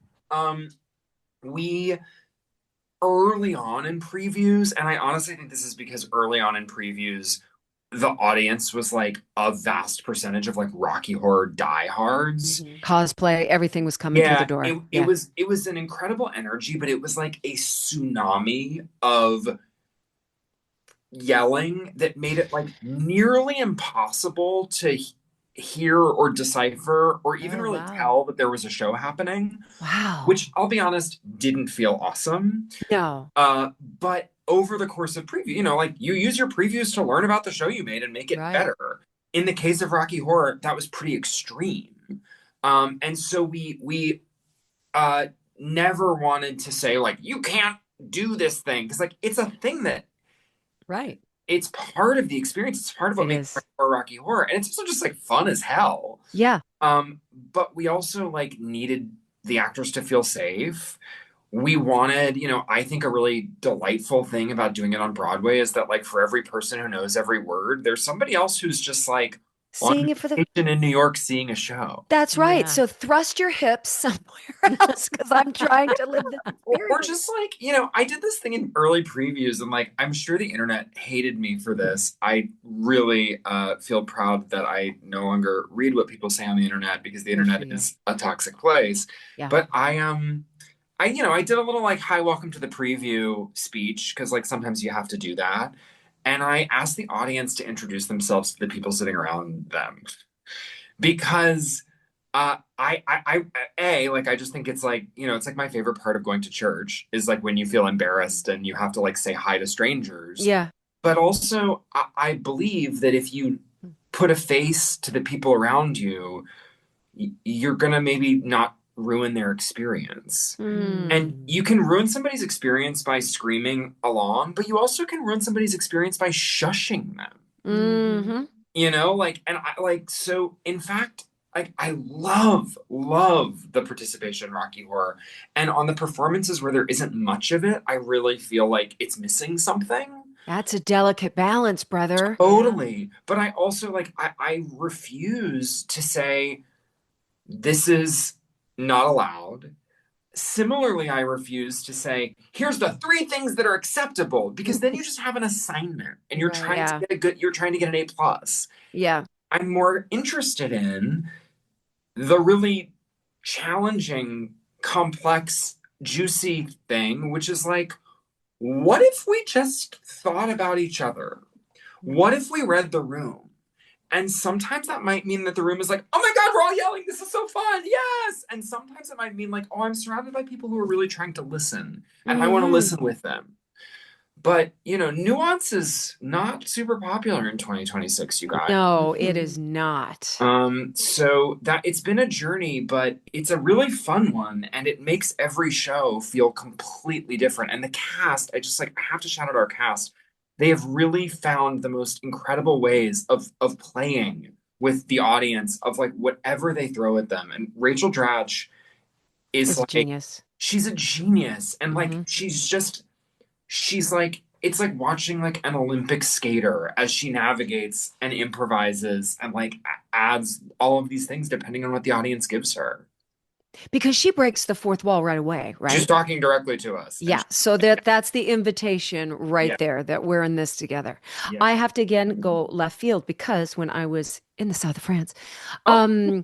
We early on in previews, and I honestly think this is because early on in previews, the audience was like a vast percentage of like Rocky Horror diehards. Cosplay, everything was coming through the door. It was an incredible energy, but it was like a tsunami of yelling that made it like nearly impossible to hear or decipher or even tell that there was a show happening. Wow. Which I'll be honest, didn't feel awesome. No. But over the course of preview, like you use your previews to learn about the show you made and make it better. In the case of Rocky Horror, that was pretty extreme. And so we never wanted to say like, you can't do this thing. Because like it's a thing that it's part of the experience. It's part of what makes Rocky Horror. And it's also just like fun as hell. Yeah. But we also like needed the actors to feel safe. We wanted, I think a really delightful thing about doing it on Broadway is that like for every person who knows every word, there's somebody else who's just like seeing it for the in New York seeing a show. That's right. So thrust your hips somewhere else because I'm trying to live this experience. Or just like, I did this thing in early previews and like I'm sure the internet hated me for this. I really feel proud that I no longer read what people say on the internet because the internet is a toxic place. Yeah. But I did a little like hi, welcome to the preview speech because like sometimes you have to do that. And I asked the audience to introduce themselves to the people sitting around them because I just think it's like, it's like my favorite part of going to church is like when you feel embarrassed and you have to like say hi to strangers. Yeah. But also I believe that if you put a face to the people around you, you're going to maybe not ruin their experience. And you can ruin somebody's experience by screaming along, but you also can ruin somebody's experience by shushing them. So in fact, I love the participation in Rocky Horror. And on the performances where there isn't much of it, I really feel like it's missing something. That's a delicate balance, brother. Totally. But I also I refuse to say this is not allowed. Similarly, I refuse to say, here's the 3 things that are acceptable, because then you just have an assignment and you're trying to get an A+. Yeah. I'm more interested in the really challenging, complex, juicy thing, which is like, what if we just thought about each other? What if we read the room? And sometimes that might mean that the room is like, oh my God, we're all yelling. This is so fun. Yes. And sometimes it might mean like, oh, I'm surrounded by people who are really trying to listen and I want to listen with them. But, nuance is not super popular in 2026, you guys. No, it is not. So that it's been a journey, but it's a really fun one, and it makes every show feel completely different. And the cast, I have to shout out our cast. They have really found the most incredible ways of playing with the audience of like whatever they throw at them. And Rachel Dratch is It's like genius. she's a genius, and like she's like it's like watching like an Olympic skater as she navigates and improvises and like adds all of these things depending on what the audience gives her. Because she breaks the fourth wall right away, right? She's talking directly to us. Yeah, so that's the invitation right there that we're in this together. Yeah. I have to again go left field because when I was in the south of France, I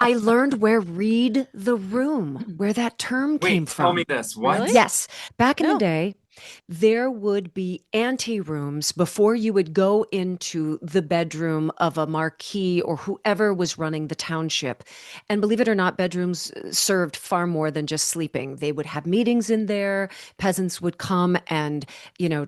learned where read the room, where that term came from. Tell me this. What? Really? Yes. Back in the day, there would be anterooms before you would go into the bedroom of a marquis or whoever was running the township. And believe it or not, bedrooms served far more than just sleeping. They would have meetings in there. Peasants would come and,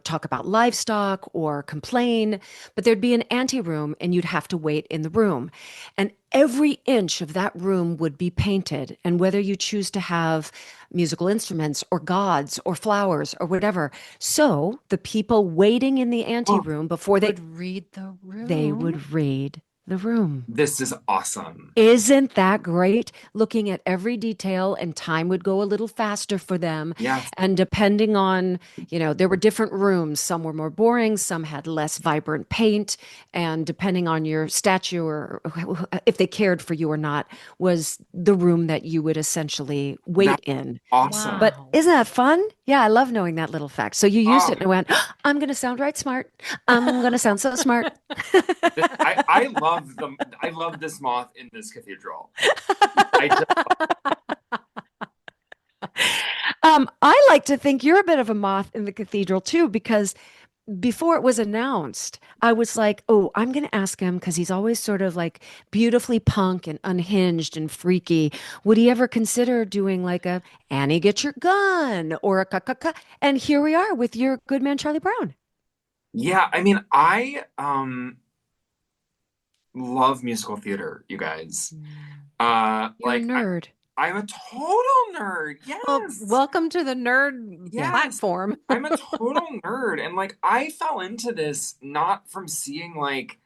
talk about livestock or complain. But there'd be an anteroom and you'd have to wait in the room. And every inch of that room would be painted. And whether you choose to have musical instruments or gods or flowers or whatever. So the people waiting in the anteroom before they would read the room. They would read the room. This is awesome. Isn't that great? Looking at every detail, and time would go a little faster for them. Yes. And depending on, there were different rooms. Some were more boring, some had less vibrant paint. And depending on your stature or if they cared for you or not, was the room that you would essentially wait in. Awesome. Wow. But isn't that fun? Yeah, I love knowing that little fact. So you used it and went, I'm going to sound right smart. I'm going to sound so smart. I love this moth in this cathedral. I like to think you're a bit of a moth in the cathedral too, because before it was announced, I was like, oh, I'm going to ask him because he's always sort of like beautifully punk and unhinged and freaky. Would he ever consider doing like a Annie, get your gun or a ka? And here we are with your good man, Charlie Brown. Yeah, I mean, I love musical theater, you guys. You're a nerd. I'm a total nerd. Yes. Well, welcome to the nerd platform. I'm a total nerd. And like, I fell into this not from seeing like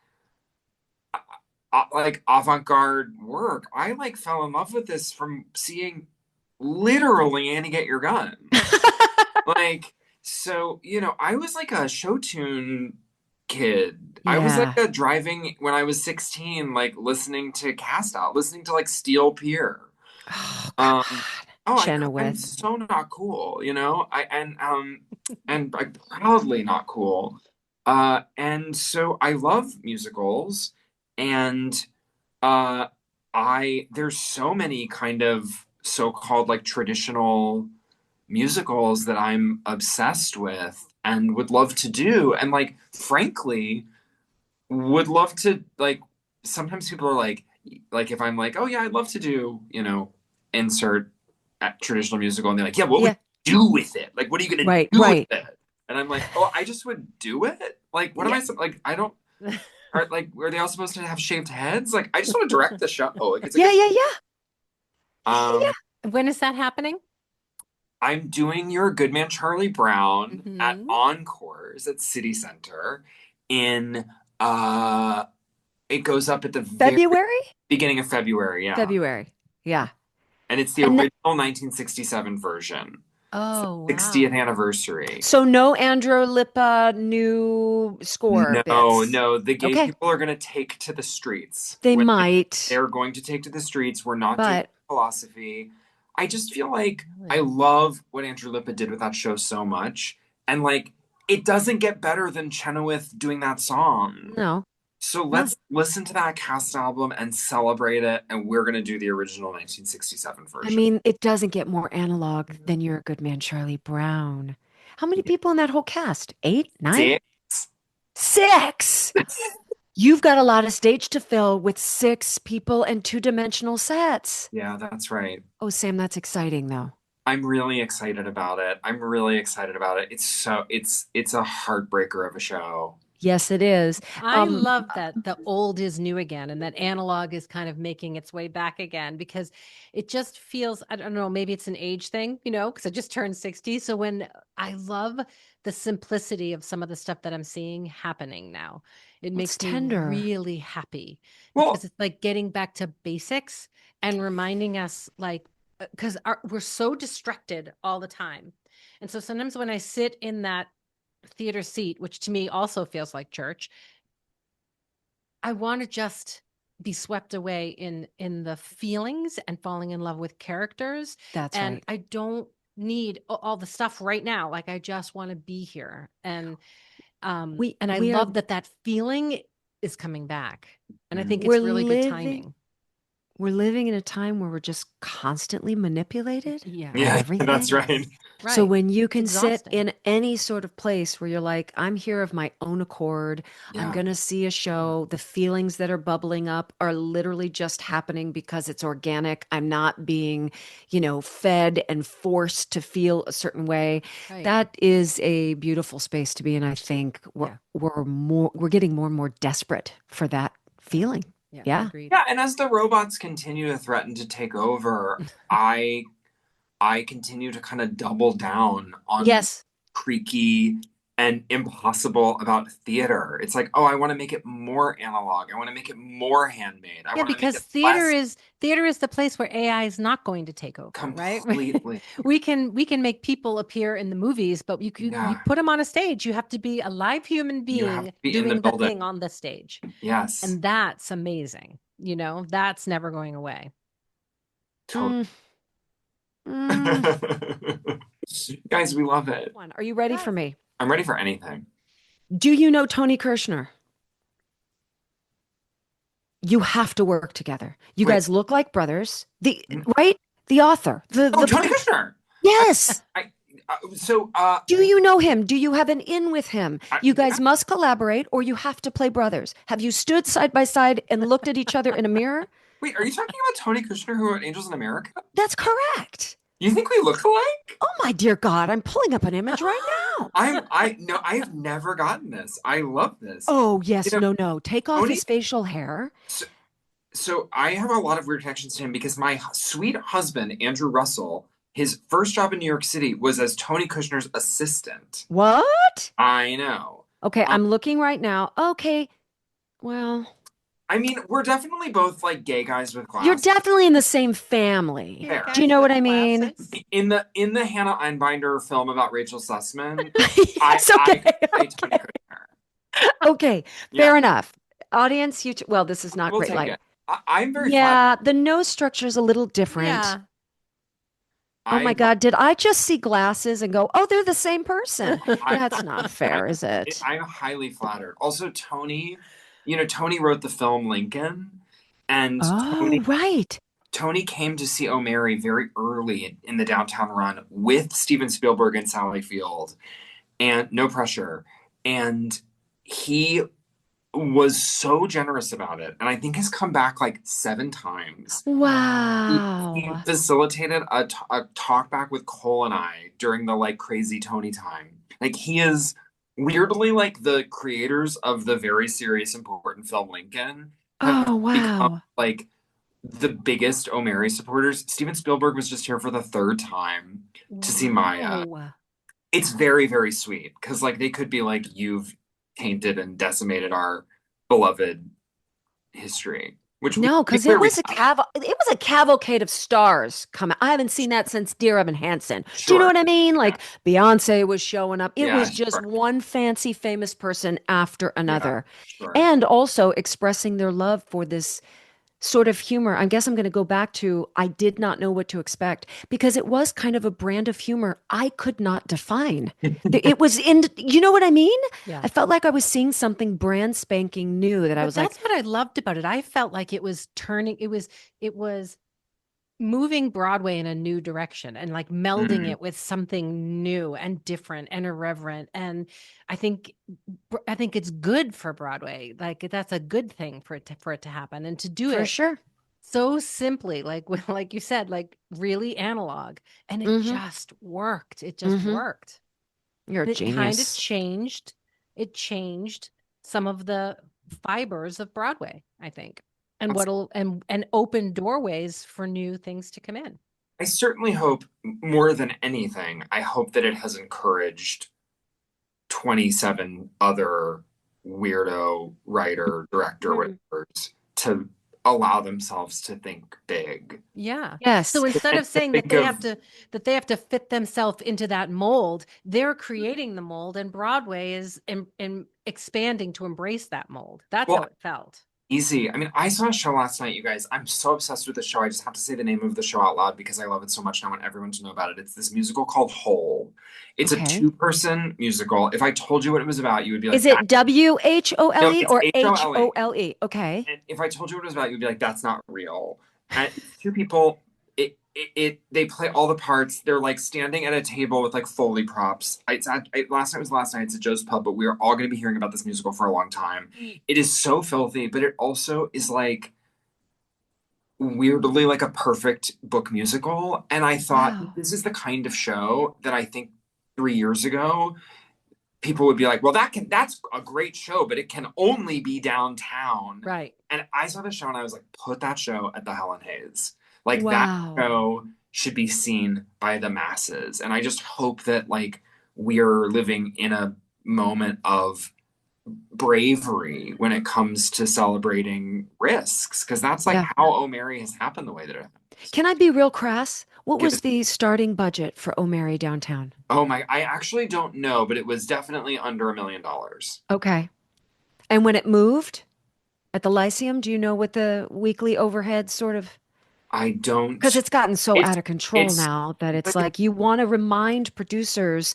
avant-garde work. I like fell in love with this from seeing literally Annie Get Your Gun. Like, so, I was like a show tune kid. I was like driving when I was 16, like listening to Cast Out, listening to like Steel Pier. I'm so not cool, and I'm proudly not cool. And so I love musicals, and there's so many kind of so-called like traditional musicals that I'm obsessed with and would love to do, and like frankly would love to like. Sometimes people are like if I'm like, oh yeah, I'd love to do, insert traditional musical, and they're like, yeah, what would you do with it? Like, what are you gonna do with it? And I'm like, oh, I just would do it. Like, what am I like? I don't. Were they all supposed to have shaved heads? Like, I just want to direct the show. Like, it's When is that happening? I'm doing Your Good Man Charlie Brown at Encores at City Center in it goes up at the February? Beginning of February, yeah. February. Yeah. And it's the original 1967 version. Oh, 60th anniversary. So no Andrew Lippa new score. No. The gay people are going to take to the streets. They might. They're going to take to the streets. We're not doing philosophy. I just feel like I love what Andrew Lippa did with that show so much. And like, it doesn't get better than Chenoweth doing that song. No. So let's listen to that cast album and celebrate it. And we're going to do the original 1967 version. I mean, it doesn't get more analog than You're a Good Man, Charlie Brown. How many people in that whole cast? 8, 9? 6. You've got a lot of stage to fill with 6 people and 2-dimensional sets. Yeah, that's right. Oh, Sam, that's exciting though. I'm really excited about it. I'm really excited about it. It's a heartbreaker of a show. Yes, it is. I love that the old is new again and that analog is kind of making its way back again because it just feels, I don't know, maybe it's an age thing, because I just turned 60. So when I love the simplicity of some of the stuff that I'm seeing happening now, it makes me tender. really happy Well, because it's like getting back to basics and reminding us because we're so distracted all the time. And so sometimes when I sit in that theater seat, which to me also feels like church, I want to just be swept away in the feelings and falling in love with characters. That's and right. I don't need all the stuff right now. Like I just want to be here. And I love that feeling is coming back. And I think it's really good timing. We're living in a time where we're just constantly manipulated Yeah. by yeah, everything. that's right. Right. So when you can sit exhausting. in any sort of place where you're like, I'm here of my own accord, I'm Yeah. going to see a show, the feelings that are bubbling up are literally just happening because it's organic. I'm not being, fed and forced to feel a certain way. Right. That is a beautiful space to be in. I think we're getting more and more desperate for that feeling. Yeah. Agreed. Yeah, and as the robots continue to threaten to take over, I continue to kind of double down on Yes. creaky and impossible about theater. It's like, oh, I want to make it more analog. I want to make it more handmade. I want to because make it theater is the place where AI is not going to take over, right? completely. we can make people appear in the movies, but you put them on a stage. You have to be a live human being doing the thing on the stage. Yes. And that's amazing. That's never going away. Totally. Guys, we love it. Are you ready for me? I'm ready for anything. Do you know Tony Kirshner? You have to work together. You guys look like brothers. Right? The author. The Tony Kirshner. Yes. Do you know him? Do you have an in with him? You guys must collaborate or you have to play brothers. Have you stood side by side and looked at each other in a mirror? Wait, are you talking about Tony Kirshner who wrote Angels in America? That's correct. You think we look alike? Oh my dear God, I'm pulling up an image right now. I have never gotten this. I love this. Oh yes, no. Take off his facial hair. So I have a lot of weird connections to him because my sweet husband, Andrew Russell, his first job in New York City was as Tony Kushner's assistant. What? I know. Okay, I'm looking right now. Okay, well. I mean, we're definitely both like gay guys with glasses. You're definitely in the same family. Fair. Do you know what I mean? In the Hannah Einbinder film about Rachel Sussman, yes, okay. I Tony Kushner. Okay, fair enough. Audience, well, this is not great light. I'm very flat. The nose structure is a little different. Yeah. Oh my God, did I just see glasses and go, oh, they're the same person? That's not fair, is it? I'm highly flattered. Also, Tony wrote the film Lincoln. And Tony came to see O'Mary very early in the downtown run with Steven Spielberg and Sally Field. And no pressure. And he was so generous about it. And I think has come back like 7 times. Wow. He facilitated a talk back with Cole and I during the like crazy Tony time. Like he is weirdly like the creators of the very serious, important film Lincoln. Oh, wow. Become, like the biggest O'Mary supporters. Steven Spielberg was just here for the 3rd time to see Maya. It's very, very sweet because like they could be like, you've tainted and decimated our beloved history. Because it was a cavalcade of stars coming. I haven't seen that since Dear Evan Hansen. Sure. Do you know what I mean? Like Beyonce was showing up. It was just one fancy famous person after another. Yeah, sure. And also expressing their love for this sort of humor. I guess I'm going to go back to I did not know what to expect because it was kind of a brand of humor I could not define. It was you know what I mean? Yeah. I felt like I was seeing something brand spanking new that I was like. That's what I loved about it. I felt like it was turning. It was moving Broadway in a new direction and like melding Mm. it with something new and different and irreverent. And I think it's good for Broadway. Like that's a good thing for it to happen and to do For it sure. so simply, like like you said, like really analog. And it just worked. It just worked. You're a It kind of genius. changed. It changed some of the fibers of Broadway, I think, and That's- what'll and open doorways for new things to come in. I certainly hope, more than anything, I hope that it has encouraged 27 other weirdo writer, director, Mhm. writers to allow themselves to think big. Yeah. Yes. So instead And of to saying that think they of, have to fit themselves into that mold, they're creating the mold, and Broadway is in expanding to embrace that mold. That's how well, it felt. easy. I mean, I saw a show last night, you guys. I'm so obsessed with the show. I just have to say the name of the show out loud because I love it so much and I want everyone to know about it. It's this musical called Whole. It's a Okay. two-person musical. If I told you what it was about, you would be like, Is it no, WHOLE it's or HOLE. HOLE? Okay. And if I told you what it was about, you'd be like, that's not real. And it's two people, they play all the parts. They're like standing at a table with like Foley props. Last night was last night. It's at Joe's Pub, but we are all going to be hearing about this musical for a long time. It is so filthy, but it also is like weirdly like a perfect book musical. And I thought, Wow. this is the kind of show that I think 3 years ago people would be like, well, that's a great show, but it can only be downtown. Right. And I saw the show and I was like, put that show at the Helen Hayes. Like that Wow. show should be seen by the masses. And I just hope that like we're living in a moment of bravery when it comes to celebrating risks. Cause that's like Yeah. how Oh Mary has happened the way that it has. Can I be real crass? What Give was it- the starting budget for O'Mary Downtown? Oh my, I actually don't know, but it was definitely under $1 million. Okay. And when it moved at the Lyceum, do you know what the weekly overhead sort of? I don't. Because it's gotten so It's out of control it's now that it's but like you want to remind producers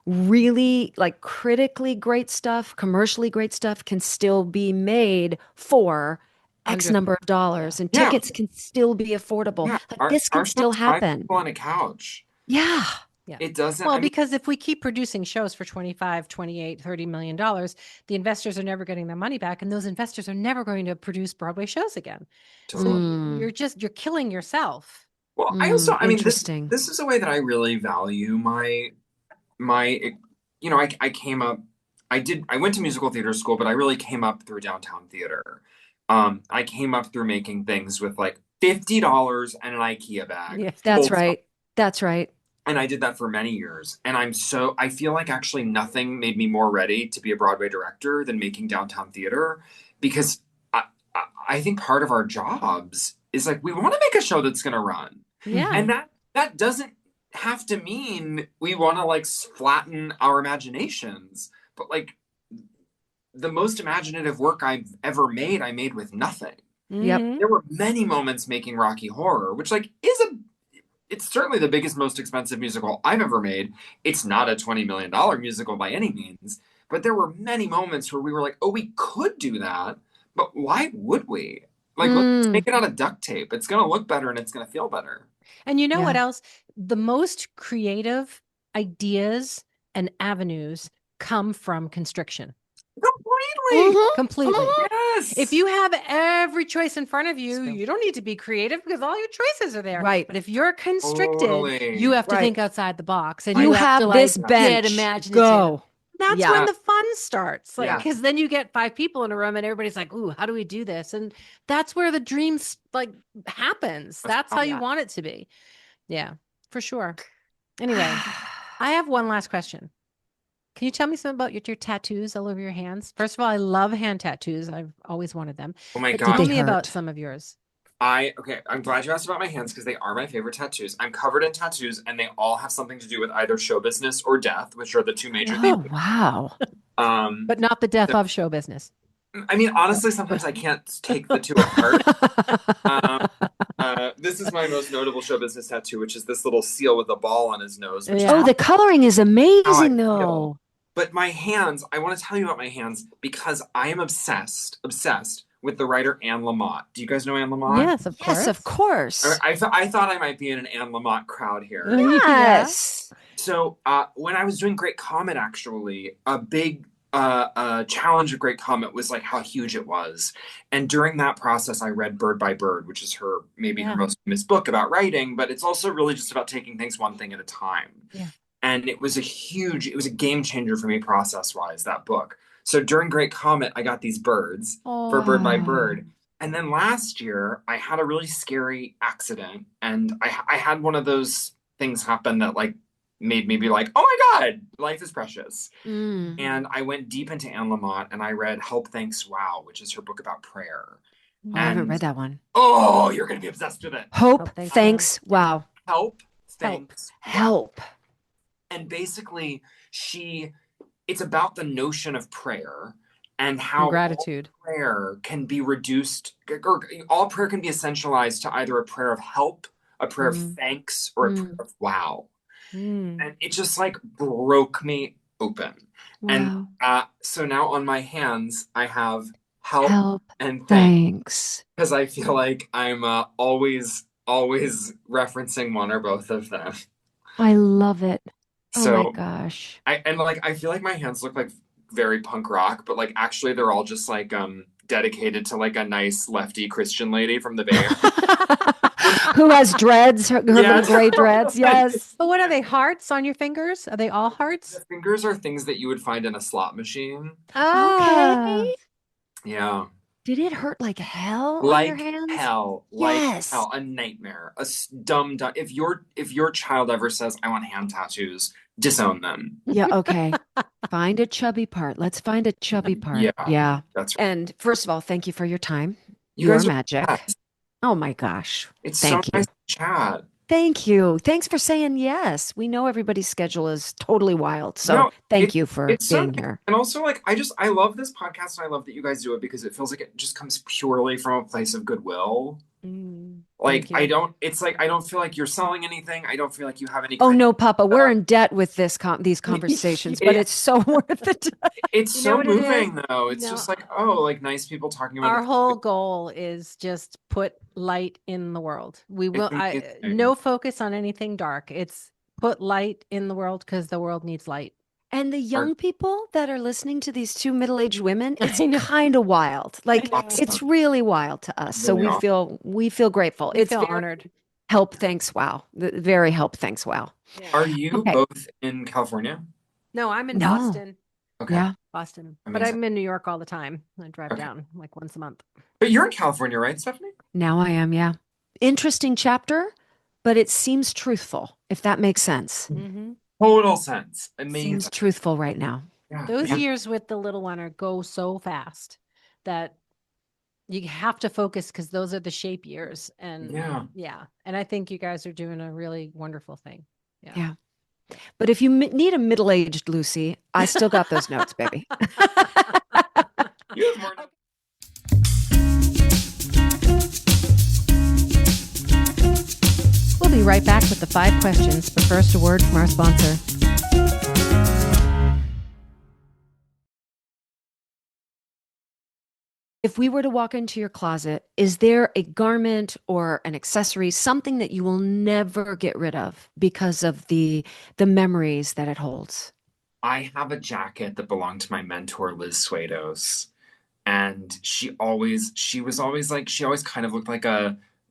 really like critically great stuff, commercially great stuff can still be made for X Under number of dollars and yeah, tickets can still be affordable. yeah. Like this Our can still show's five happen. people on a couch. Yeah. Yeah. It doesn't. Well, I mean, because if we keep producing shows for 25, 28, 30 million dollars, the investors are never getting their money back, and those investors are never going to produce Broadway shows again. totally. So Mm, you're killing yourself. Well, I also, I mean, this interesting. this is a way that I really value my, I came up, I went to musical theater school, but I really came up through downtown theater. I came up through making things with like $50 and an IKEA bag. Yeah. That's Full time. right. That's right. And I did that for many years. And I feel like actually nothing made me more ready to be a Broadway director than making downtown theater because I think part of our jobs is like we want to make a show that's going to run. Yeah. And that doesn't have to mean we want to like flatten our imaginations. But like the most imaginative work I've ever made, I made with nothing. Yep. Mhm. There were many moments making Rocky Horror, which like it's certainly the biggest, most expensive musical I've ever made. It's not a $20 million musical by any means, but there were many moments where we were like, oh, we could do that, but why would we? Like, let's make it out of duct tape. It's going to look better and it's going to feel better. And you know what Yeah. else? The most creative ideas and avenues come from constriction. Completely. Mhm. Completely. Yes. If you have every choice in front of you, Spill. you don't need to be creative because all your choices are there. Right. But if you're constricted, Totally. you have to Right. think outside the box and You you have to this like bench. get imaginative. Go. That's Yeah. when the fun starts. Like, Yeah. because then you get 5 people in a room and everybody's like, ooh, how do we do this? And that's where the dreams like happens. That's how you Yeah. want it to be. Yeah, for sure. Anyway, I have one last question. Can you tell me something about your tattoos all over your hands? First of all, I love hand tattoos. I've always wanted them. Oh my But gosh. tell they me about hurt? some of yours. Okay, I'm glad you asked about my hands because they are my favorite tattoos. I'm covered in tattoos and they all have something to do with either show business or death, which are the two major Oh, things. wow. But not the death of show business. I mean, honestly, sometimes I can't take the two apart. This is my most notable show business tattoo, which is this little seal with a ball on his nose. Which Yeah. Oh, the coloring is how I amazing, feel. though. But my hands, I want to tell you about my hands because I am obsessed with the writer Anne Lamott. Do you guys know Anne Lamott? Yes, of Yes, of course. I thought I might be in an Anne Lamott crowd here. Yes. So when I was doing Great Comet, actually, a big challenge of Great Comet was like how huge it was. And during that process, I read Bird by Bird, which is maybe her most famous book about writing, but it's also really just about taking things one thing at a time. Yeah. And it was a game changer for me process-wise, that book. So during Great Comet, I got these birds for Bird by Bird. And then last year, I had a really scary accident, and I had one of those things happen that like made me be like, oh my God, life is precious. And I went deep into Anne Lamott, and I read Help, Thanks, Wow, which is her book about prayer. Oh, I haven't read that one. Oh, you're going to be obsessed with it. Hope, thanks, wow. Help, thanks, help. And basically, it's about the notion of prayer and how gratitude all prayer can be reduced, or all prayer can be essentialized to either a prayer of help, a prayer of thanks, or a prayer of wow. And it just like broke me open. Wow. And so now on my hands, I have help and thanks. Because I feel like I'm always referencing one or both of them. I love it. So, oh my gosh. I feel like my hands look like very punk rock, but like actually they're all just like dedicated to like a nice lefty Christian lady from the Bay Area. Who has dreads, her little gray dreads. Yes. But what are they, hearts on your fingers? Are they all hearts? The fingers are things that you would find in a slot machine. Okay. Yeah. Did it hurt like hell on your hands? Like hell, a nightmare, dumb. If your child ever says, I want hand tattoos, disown them. Yeah, okay. Find a chubby part. Let's find a chubby part. Yeah. That's right. And first of all, thank you for your time. You You're guys are magic. best. Oh my gosh. It's Thank so you. nice to chat. Thank you. Thanks for saying yes. We know everybody's schedule is totally wild. So No, thank you for being here. And also, like, I love this podcast, and I love that you guys do it because it feels like it just comes purely from a place of goodwill. Like, I don't feel like you're selling anything. I don't feel like you have any. Oh no, Papa, we're in debt with these conversations, but it's so worth it. It's so moving, though. It's just like, like nice people talking about our whole goal is just put light in the world. We will no focus on anything dark. It's put light in the world because the world needs light. And the young people that are listening to these two middle-aged women, it's kind of wild. Like it's really wild to us. So we feel grateful. We feel honored. Help, thanks, wow. Very help, thanks, wow. Yeah. Are you both in California? No, I'm in Boston. Okay. Yeah. Boston. Amazing. But I'm in New York all the time. I drive down like once a month. But you're in California, right, Stephanie? Now I am, yeah. Interesting chapter, but it seems truthful, if that makes sense. Total sense. Amazing. Seems truthful right now. Yeah. Those years with the little one go so fast that you have to focus because those are the shape years. And yeah. And I think you guys are doing a really wonderful thing. Yeah. But if you need a middle-aged Lucy, I still got those notes, baby. You have more notes. We'll be right back with the 5 questions, but first a word from our sponsor. If we were to walk into your closet, is there a garment or an accessory, something that you will never get rid of because of the memories that it holds? I have a jacket that belonged to my mentor, Liz Swados. And she always kind of looked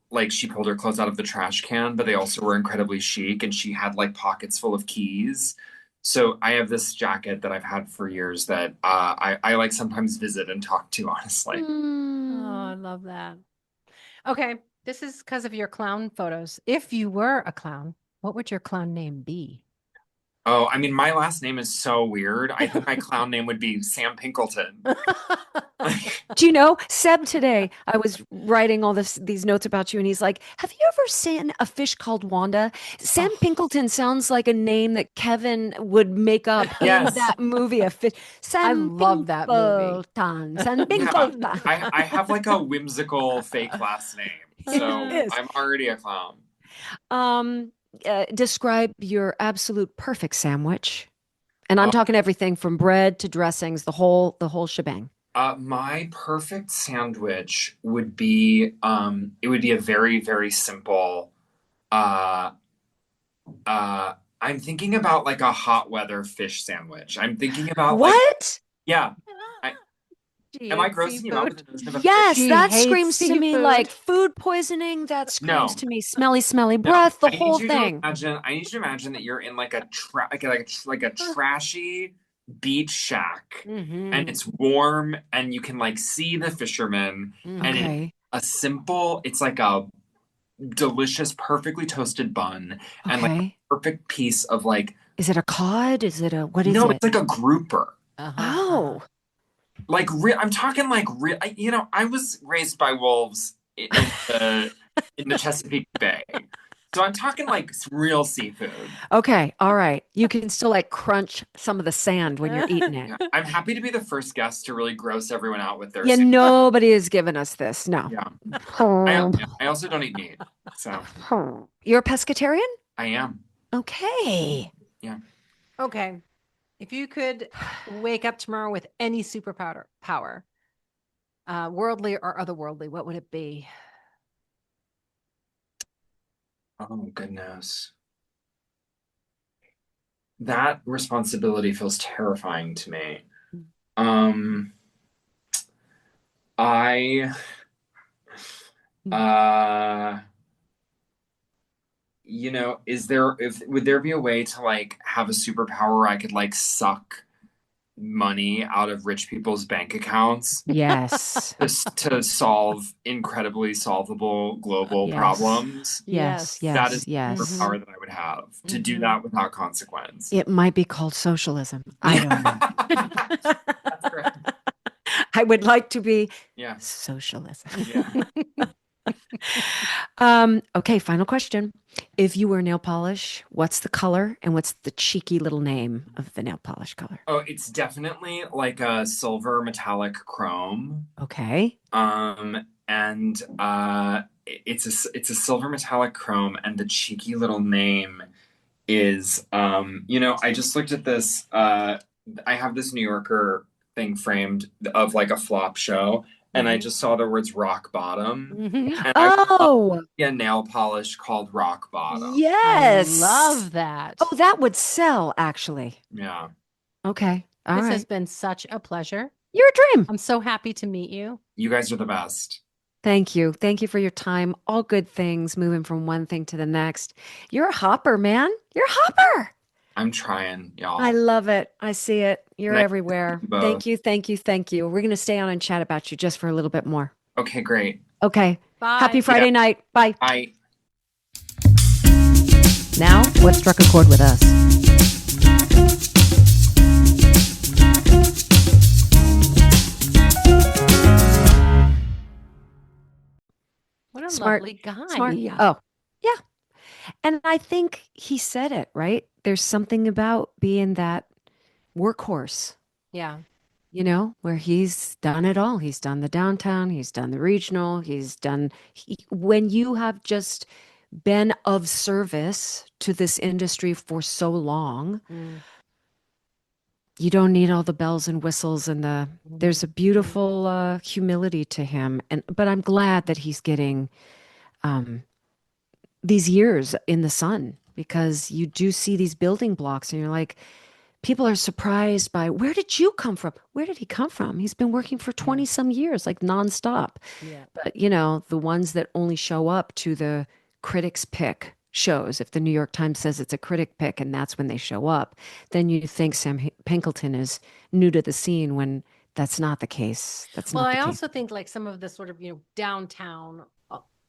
like she pulled her clothes out of the trash can, but they also were incredibly chic, and she had like pockets full of keys. So I have this jacket that I've had for years that I like sometimes visit and talk to, honestly. Oh, I love that. Okay, this is because of your clown photos. If you were a clown, what would your clown name be? Oh, I mean, my last name is so weird. I think my clown name would be Sam Pinkleton. Do you know, Seb today, I was writing all these notes about you, and he's like, have you ever seen a fish called Wanda? Sam Pinkleton sounds like a name that Kevin would make up in that movie, a fish. I love that movie. Sam Pinkleton. Yeah, I have like a whimsical fake last name, so I'm already a clown. Describe your absolute perfect sandwich. And I'm talking everything from bread to dressings, the whole shebang. My perfect sandwich would be it would be a very, very simple uh I'm thinking about like a hot weather fish sandwich. I'm thinking about like What? yeah. I, She am I hates grossing you out with seafood. the notion of a fish? Yes, She that hates screams to me like seafood. food poisoning. That screams No. to me smelly, smelly No, breath, the I need whole you to thing. imagine. I need you to imagine that you're in like a trashy beach shack, and Mm-hmm. it's warm, and you can like see the fishermen, and it's Okay. a simple. It's like a delicious, perfectly toasted bun, and like a Okay. perfect piece of like Is it a cod? Is it a, what is no, it? it's like a grouper. Oh, Like I'm talking like real. You know, I was raised by wolves in the Chesapeake Bay. So I'm talking like real seafood. okay. All right. You can still like crunch some of the sand when you're eating it. Yeah, I'm happy to be the first guest to really gross everyone out with their Yeah, sandwich. nobody has given us this. No. Yeah. I also don't eat meat. So You're a pescatarian? I am. Okay. Yeah. Okay. If you could wake up tomorrow with any power, worldly or otherworldly, what would it be? Oh goodness. That responsibility feels terrifying to me. Um I uh you know, would there be a way to like have a superpower where I could like suck money out of rich people's bank accounts Yes. to solve incredibly solvable global Yes. problems? Yes. That Yes. is the Yes. superpower that I would have to do Mhm. that without consequence. It might be called socialism. I don't know. That's great. I would like to be Yeah. socialism. Yeah. Okay, final question. If you were nail polish, what's the color and what's the cheeky little name of the nail polish color? Oh, it's definitely like a silver metallic chrome. Okay. And it's a silver metallic chrome, and the cheeky little name is you know, I just looked at this I have this New Yorker thing framed of like a flop show, and I just saw the words rock bottom, Mhm. and I would love Oh, a nail polish called rock bottom. I yes. love that. Oh, that would sell actually. Yeah. Okay. All This right. has been such a pleasure. You're a dream. I'm so happy to meet you. You guys are the best. Thank you. Thank you for your time. All good things, moving from one thing to the next. You're a hopper, man. You're a hopper. I'm trying, y'all. I love it. I see it. You're Nice everywhere. you both. Thank you. Thank you. Thank you. We're going to stay on and chat about you just for a little bit more. Okay, great. Okay. Bye. Happy Friday night. Bye. Bye. Now, what struck a chord with us? What a Smart. lovely guy. Smart. Oh, yeah. And I think he said it, right? There's something about being that workhorse, Yeah. you know, where he's done it all. He's done the downtown, he's done the regional, when you have just been of service to this industry for so long, Mm. you don't need all the bells and whistles and there's a beautiful humility to him. But I'm glad that he's getting these years in the sun, because you do see these building blocks and you're like, people are surprised by, where did you come from? Where did he come from? He's been working for 20 some years, like nonstop. Yeah. But, you know, the ones that only show up to the critics pick shows, if the New York Times says it's a critic pick and that's when they show up, then you think Sam Pinkleton is new to the scene, when that's not the case. That's Well, not the I case. also think like some of the sort of, downtown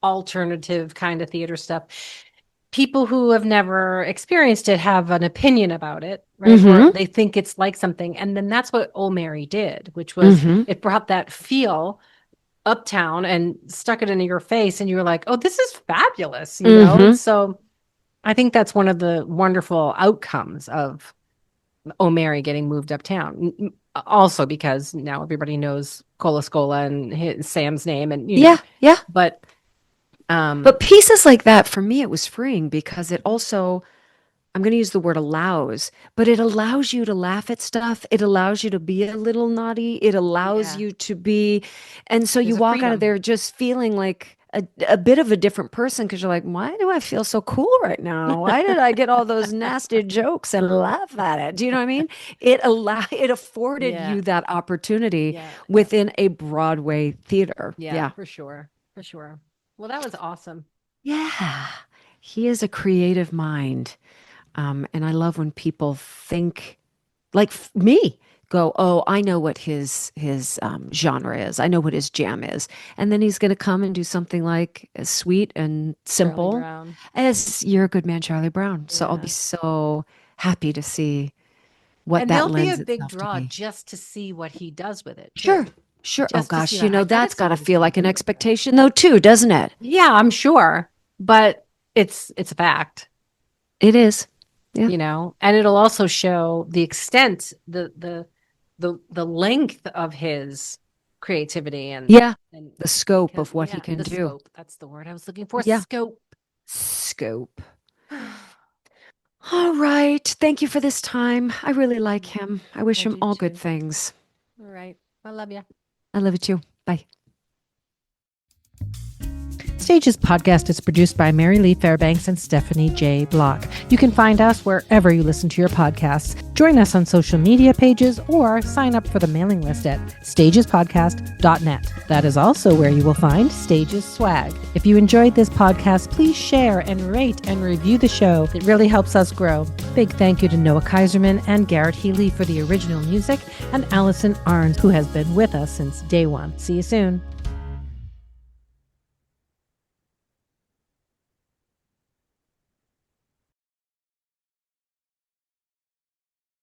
alternative kind of theater stuff, people who have never experienced it have an opinion about it, right? Or they think it's like something. And then that's what Old Mary did, which was it brought that feel uptown and stuck it into your face. And you were like, oh, this is fabulous, you know? So I think that's one of the wonderful outcomes of O'Mary getting moved uptown. Also because now everybody knows Cole Escola and Sam's name, and Yeah. But But pieces like that, for me, it was freeing, because it also I'm going to use the word allows, but it allows you to laugh at stuff. It allows you to be a little naughty. It allows Yeah. you to be, and so you There's a walk out of freedom. there just feeling like a bit of a different person because you're like, why do I feel so cool right now? Why did I get all those nasty jokes and laugh at it? Do you know what I mean? It afforded Yeah. you that opportunity Yeah. within a Broadway theater. Yeah, for sure. For sure. Well, that was awesome. Yeah. He is a creative mind. And I love when people think like me, go, oh, I know what his genre is. I know what his jam is. And then he's going to come and do something like as sweet and Charlie simple Brown. as You're a Good Man, Charlie Brown. So I'll Yeah. be so happy to see what And that there'll be lends a big itself to draw be. just to see what he does with it. Sure. too. Sure. Oh Just to gosh, see you that. I know, bet that's it's got to gonna be feel like an good. expectation though too, doesn't it? Yeah, I'm sure. But it's a fact, It is. Yeah. you know, and it'll also show the extent, the length of his creativity and Yeah. and The scope because, of what he yeah, can the do. scope. That's the word I was looking for. Yeah. Scope. Scope. All right. Thank you for this time. I really like him. I wish I him do all good too. things. All right. I love you. I love you too. Bye. Stages podcast is produced by Mary Lee Fairbanks and Stephanie J. Block. You can find us wherever you listen to your podcasts. Join us on social media pages or sign up for the mailing list at stagespodcast.net. That is also where you will find Stages swag. If you enjoyed this podcast, please share and rate and review the show. It really helps us grow. Big thank you to Noah Kaiserman and Garrett Healy for the original music, and Allison Arns, who has been with us since day one. See you soon.